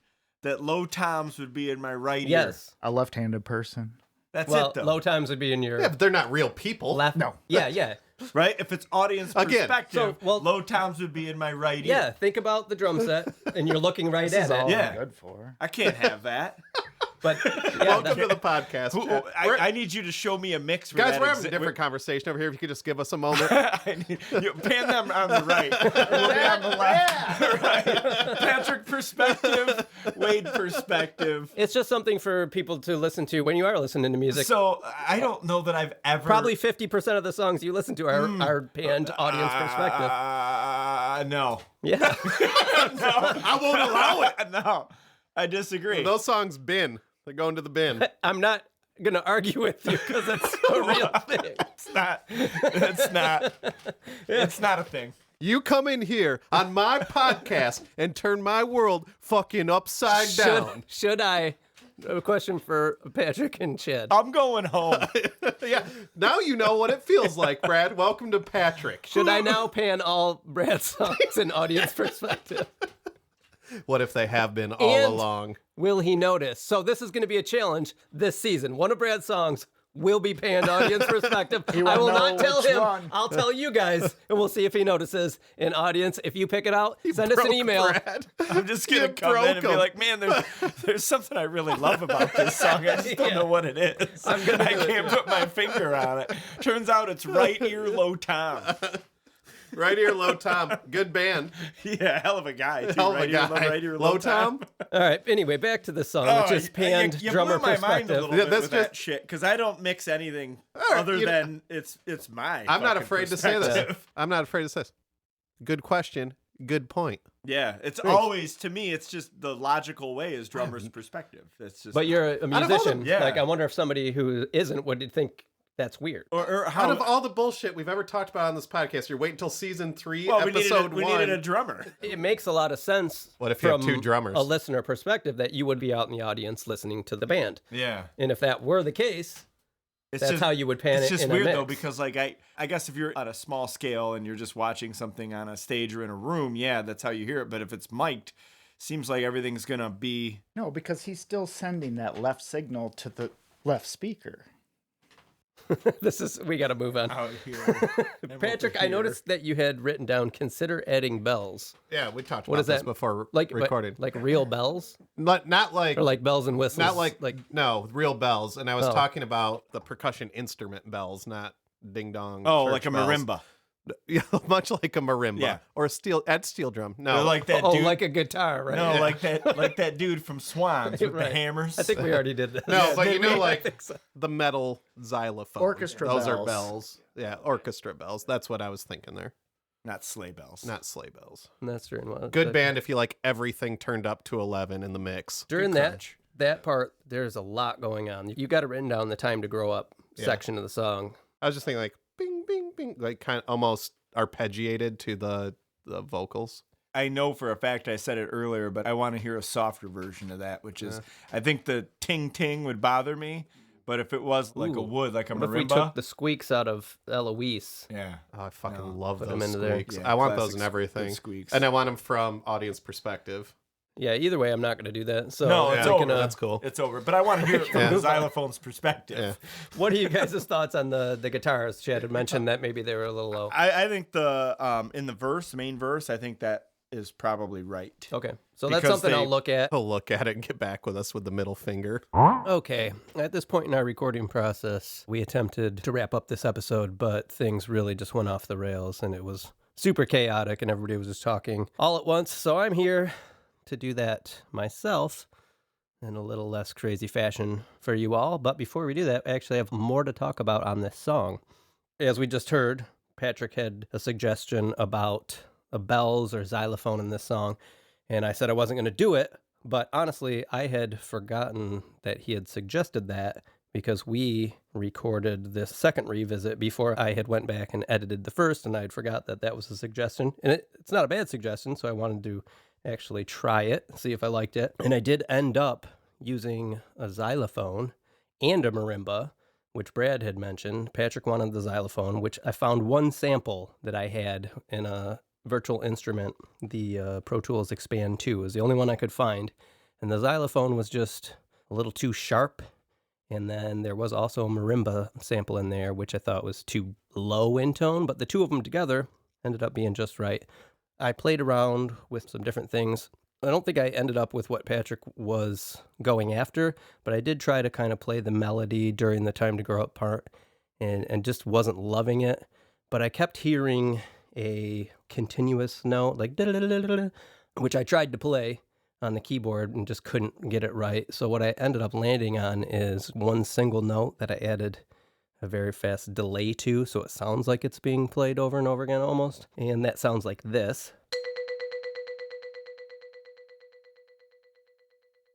that low toms would be in my right ear? Yes. A left-handed person. That's Well, it though. low times would be in your Yeah, but they're not real people. left. No. Yeah. Right? If it's audience Again, perspective, so, well- low toms would be in my right ear. Yeah, think about the drum set, and you're looking right This is at all it. Yeah. I'm good for. I can't have that. But Welcome to the podcast. Chad. I need you to show me a mix. Guys, we're having a different conversation over here. If you could just give us a moment. Pan them on the right. We'll be on the left. Right. Patrick perspective, Wade perspective. it's just something for people to listen to when you are listening to music. So I don't know that I've ever Probably 50% of the songs you listen to are panned audience perspective. No, Yeah. I won't allow it. No, I disagree. Those songs bin. They're going to the bin. I'm not going to argue with you because it's a real thing. It's not. It's not. It's not a thing. You come in here on my podcast and turn my world fucking upside down. Should I? A question for Patrick and Chad. I'm going home. Yeah. Now you know what it feels like, Brad. Welcome to Patrick. Should I now pan all Brad's songs in audience perspective? What if they have been all And along? Will he notice? So this is going to be a challenge this season. One of Brad's songs will be panned audience perspective. He will I will know not tell which him. one. I'll tell you guys, and we'll see if he notices. In audience, if you pick it out, send us an email. Brad. I'm just gonna You come in and be broke 'em. like, man, there's something I really love about this song. I just don't know what it is. I can't put my finger on it. Turns out it's Right Ear Low Tom. Right Ear Low Tom. Good band. Yeah, hell of a guy. Too. Hell of a Right guy. Right Ear Low Tom? All right. Anyway, back to the song, which is panned you drummer blew my mind a perspective. little Yeah, bit that's with that just- shit because I don't mix anything right, other you know- than it's my. I'm not fucking afraid to say this. perspective. I'm not afraid to say this. Good question. Good point. Yeah, it's always, to me, it's just the logical way is drummer's perspective. It's just. But you're a of all the- musician. Yeah. Like, I wonder if somebody who isn't would think that's weird. or how Out of all the bullshit we've ever talked about on this podcast, you're waiting until season 3, well, episode we 1. needed a drummer. It makes a lot of sense. What if you have from 2 drummers? a listener perspective that you would be out in the audience listening to the band. Yeah, And if that were the case, it's that's just, how you would pan It's it just in weird a mix. though because like I guess if you're on a small scale and you're just watching something on a stage or in a room, yeah, that's how you hear it. But if it's mic'd, seems like everything's gonna be. No, because he's still sending that left signal to the left speaker. we got to move on. Out here. and Patrick, over I here. noticed that you had written down, consider adding bells. Yeah, we talked What about is this that? before Like recording. Like real bells? not like Or like bells and whistles? not like no, real bells. And I was Oh. talking about the percussion instrument bells, not ding dong. Oh, church like a bells. marimba. Yeah, much like a marimba. Yeah. Or steel drum. No. Or like that Oh, dude. like a guitar, right? no, like that dude from Swans with Right. the hammers. I think we already did that. No, but you know, I like think so. the metal xylophone. Orchestra Those are bells. bells. Yeah, orchestra bells. That's what I was thinking there. not sleigh bells. Not sleigh bells. That's true. Well, Good but band if you like everything turned up to 11 in the mix. During Good that crunch. that part, there's a lot going on. You got it written down, the time to grow up Yeah. section of the song. I was just thinking like bing, bing, bing, like kind of almost arpeggiated to the vocals. I know for a fact I said it earlier, but I want to hear a softer version of that, which is I think the ting ting would bother me, but if it was like a Ooh. wood, like a What if we marimba, took the squeaks out of Eloise? yeah. Oh, I fucking No, love put those 'em into there. squeaks. Yeah, I want classic those in everything. good squeaks. And I want them from audience perspective. Yeah, either way, I'm not going to do that. So No, I'm it's thinking, over. That's cool. It's over. But I want to hear it from Yeah. the xylophone's perspective. Yeah. What are you guys' thoughts on the guitars? Chad had mentioned that maybe they were a little low. I think the in the verse, main verse, I think that is probably right. Okay, so that's Because something I'll they- look at. He'll look at it and get back with us with the middle finger. Okay, at this point in our recording process, we attempted to wrap up this episode, but things really just went off the rails and it was super chaotic and everybody was just talking all at once. So I'm here to do that myself in a little less crazy fashion for you all. But before we do that, I actually have more to talk about on this song. As we just heard, Patrick had a suggestion about a bells or xylophone in this song, and I said I wasn't going to do it, but honestly, I had forgotten that he had suggested that because we recorded this second revisit before I had went back and edited the first, and I had forgot that that was a suggestion. And it's not a bad suggestion, so I wanted to actually try it, see if I liked it. And I did end up using a xylophone and a marimba, which Brad had mentioned. Patrick wanted the xylophone, which I found one sample that I had in a virtual instrument. The Pro Tools Expand 2 was the only one I could find. And the xylophone was just a little too sharp. And then there was also a marimba sample in there, which I thought was too low in tone, but the two of them together ended up being just right. I played around with some different things. I don't think I ended up with what Patrick was going after, but I did try to kind of play the melody during the time to grow up part and just wasn't loving it. But I kept hearing a continuous note, like da-da-da-da-da-da, which I tried to play on the keyboard and just couldn't get it right. So what I ended up landing on is one single note that I added a very fast delay to, so it sounds like it's being played over and over again almost. And that sounds like this.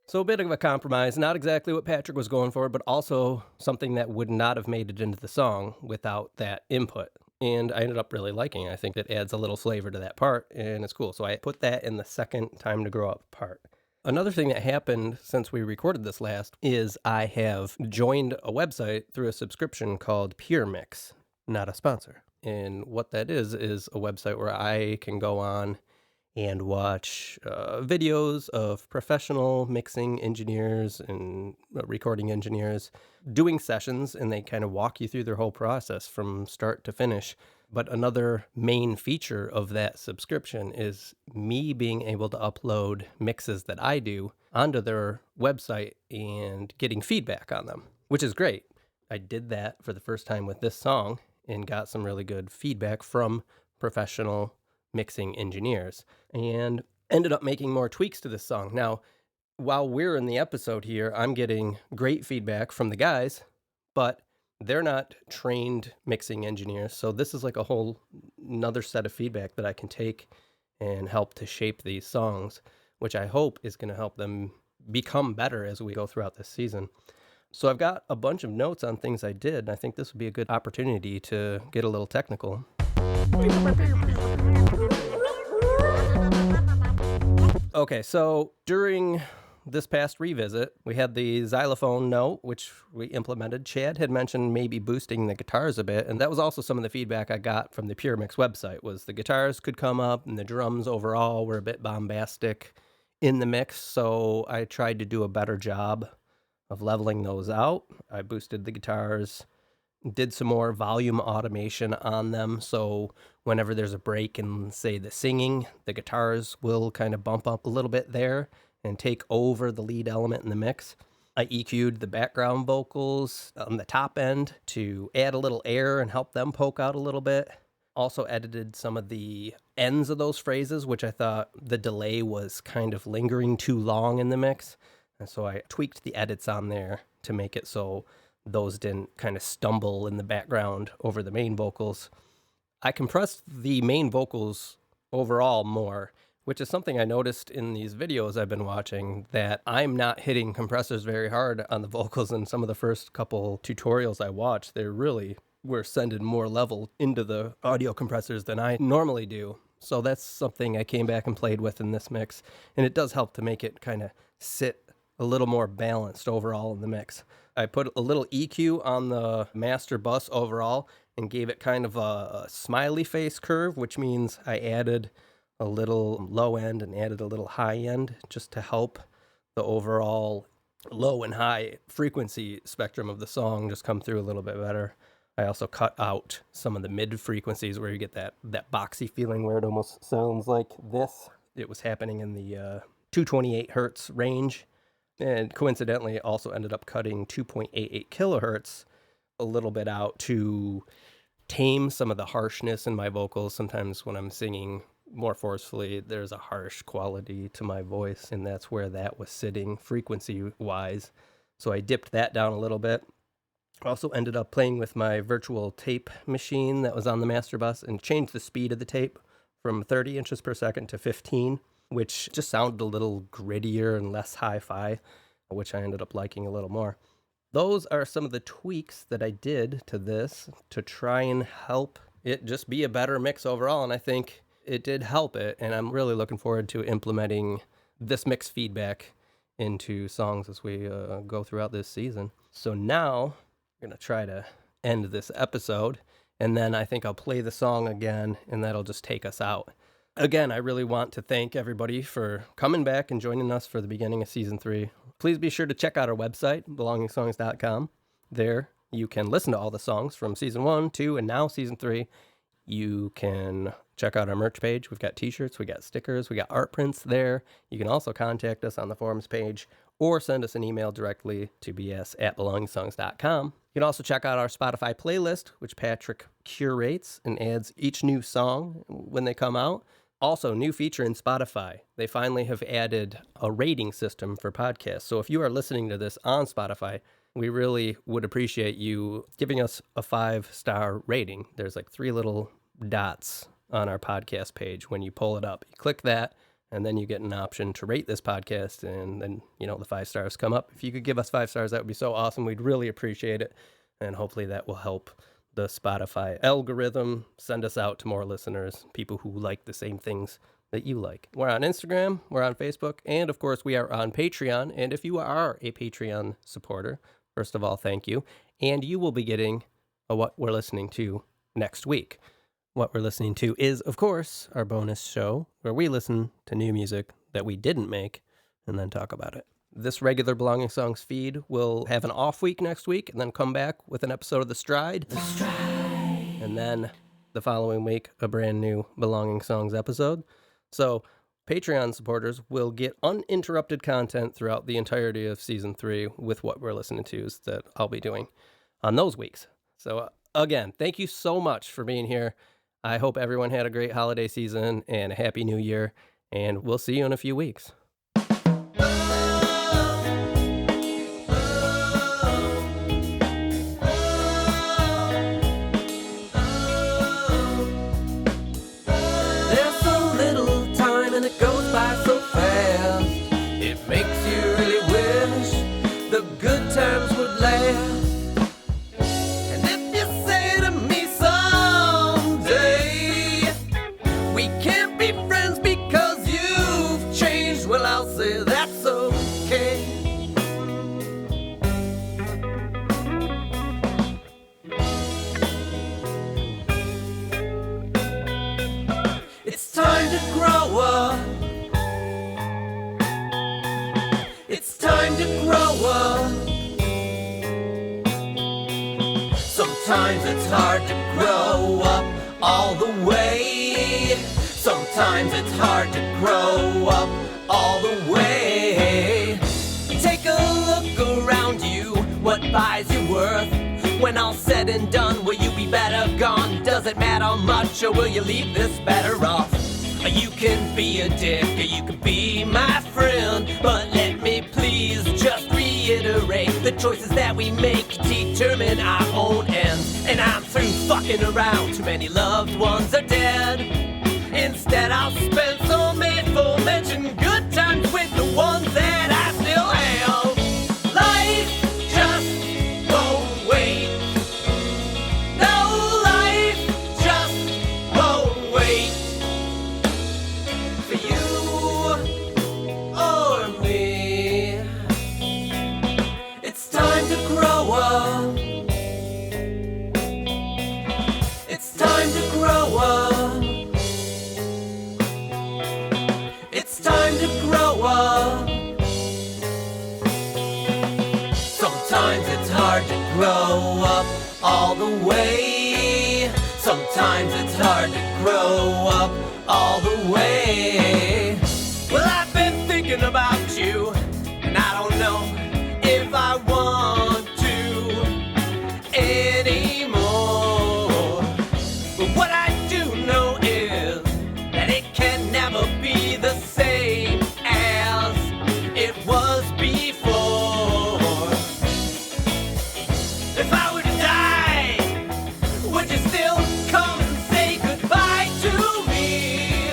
So a bit of a compromise, not exactly what Patrick was going for, but also something that would not have made it into the song without that input. And I ended up really liking it. I think it adds a little flavor to that part, and it's cool. So I put that in the second time to grow up part. Another thing that happened since we recorded this last is I have joined a website through a subscription called Pure Mix, not a sponsor. And what that is a website where I can go on and watch videos of professional mixing engineers and recording engineers doing sessions, and they kind of walk you through their whole process from start to finish. But another main feature of that subscription is me being able to upload mixes that I do onto their website and getting feedback on them, which is great. I did that for the first time with this song and got some really good feedback from professional mixing engineers and ended up making more tweaks to this song. Now, while we're in the episode here, I'm getting great feedback from the guys, but they're not trained mixing engineers. So this is like a whole another set of feedback that I can take and help to shape these songs, which I hope is going to help them become better as we go throughout this season. So I've got a bunch of notes on things I did, and I think this would be a good opportunity to get a little technical. Okay, so during this past revisit, we had the xylophone note, which we implemented. Chad had mentioned maybe boosting the guitars a bit, and that was also some of the feedback I got from the Pure Mix website, was the guitars could come up, and the drums overall were a bit bombastic in the mix, so I tried to do a better job of leveling those out. I boosted the guitars, did some more volume automation on them, so whenever there's a break in, say, the singing, the guitars will kind of bump up a little bit there and take over the lead element in the mix. I EQ'd the background vocals on the top end to add a little air and help them poke out a little bit. Also edited some of the ends of those phrases, which I thought the delay was kind of lingering too long in the mix. And so I tweaked the edits on there to make it so those didn't kind of stumble in the background over the main vocals. I compressed the main vocals overall more, which is something I noticed in these videos I've been watching, that I'm not hitting compressors very hard on the vocals. In some of the first couple tutorials I watched, they really were sending more level into the audio compressors than I normally do. So that's something I came back and played with in this mix, and it does help to make it kind of sit a little more balanced overall in the mix. I put a little EQ on the master bus overall and gave it kind of a smiley face curve, which means I added a little low end and added a little high end just to help the overall low and high frequency spectrum of the song just come through a little bit better. I also cut out some of the mid frequencies where you get that boxy feeling where it almost sounds like this. It was happening in the 228 hertz range. And coincidentally, also ended up cutting 2.88 kilohertz a little bit out to tame some of the harshness in my vocals. Sometimes when I'm singing more forcefully, there's a harsh quality to my voice, and that's where that was sitting frequency-wise. So I dipped that down a little bit. Also ended up playing with my virtual tape machine that was on the master bus and changed the speed of the tape from 30 inches per second to 15. Which just sounded a little grittier and less hi-fi, which I ended up liking a little more. Those are some of the tweaks that I did to this to try and help it just be a better mix overall, and I think it did help it, and I'm really looking forward to implementing this mix feedback into songs as we go throughout this season. So now, I'm going to try to end this episode, and then I think I'll play the song again, and that'll just take us out. Again, I really want to thank everybody for coming back and joining us for the beginning of Season 3. Please be sure to check out our website, belongingsongs.com. There, you can listen to all the songs from Season 1, 2, and now Season 3. You can check out our merch page. We've got t-shirts, we got stickers, we got art prints there. You can also contact us on the forums page or send us an email directly to bs@belongingsongs.com. You can also check out our Spotify playlist, which Patrick curates and adds each new song when they come out. Also, new feature in Spotify. They finally have added a rating system for podcasts. So if you are listening to this on Spotify, we really would appreciate you giving us a 5-star rating. There's like 3 little dots on our podcast page. When you pull it up, you click that, and then you get an option to rate this podcast, and then, the 5 stars come up. If you could give us 5 stars, that would be so awesome. We'd really appreciate it, and hopefully that will help the Spotify algorithm send us out to more listeners, people who like the same things that you like. We're on Instagram, we're on Facebook, and of course we are on Patreon. And if you are a Patreon supporter, first of all, thank you. And you will be getting what we're listening to next week. What We're Listening To is, of course, our bonus show where we listen to new music that we didn't make and then talk about it. This regular Belonging Songs feed will have an off week next week and then come back with an episode of The Stride. And then the following week, a brand new Belonging Songs episode. So Patreon supporters will get uninterrupted content throughout the entirety of Season 3 with What We're Listening To that I'll be doing on those weeks. So again, thank you so much for being here. I hope everyone had a great holiday season and a happy new year, and we'll see you in a few weeks. It goes by so fast. It makes you really wish the good times would last. And if you say to me someday we can't be friends because you've changed, well, I'll say that's okay. It's time to grow up. It's time to grow up. Sometimes it's hard to grow up all the way. Sometimes it's hard to grow up all the way. Take a look around you, what buys you worth? When all's said and done, will you be better gone? Does it matter much, or will you leave this better off? You can be a dick, or you can be my friend, but let me please just reiterate, the choices that we make determine our own ends. And I'm through fucking around, too many loved ones are dead. Instead I'll spend some aforementioned good times with the ones that I still have. Life just won't wait. No, life just won't wait for you or me. It's time to grow up. It's time to grow up. It's time to grow up. Sometimes it's hard to grow up all the way. Sometimes it's hard to grow up all the way. Well, I've been thinking about you, and I don't know if I want to anymore. But what I do know is that it can never be the same as it was before. If I were to die, would you still come and say goodbye to me?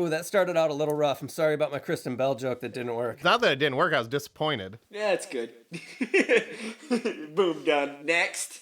Ooh, that started out a little rough. I'm sorry about my Kristen Bell joke that didn't work. Not that it didn't work, I was disappointed. Yeah, it's good. Boom, done. Next.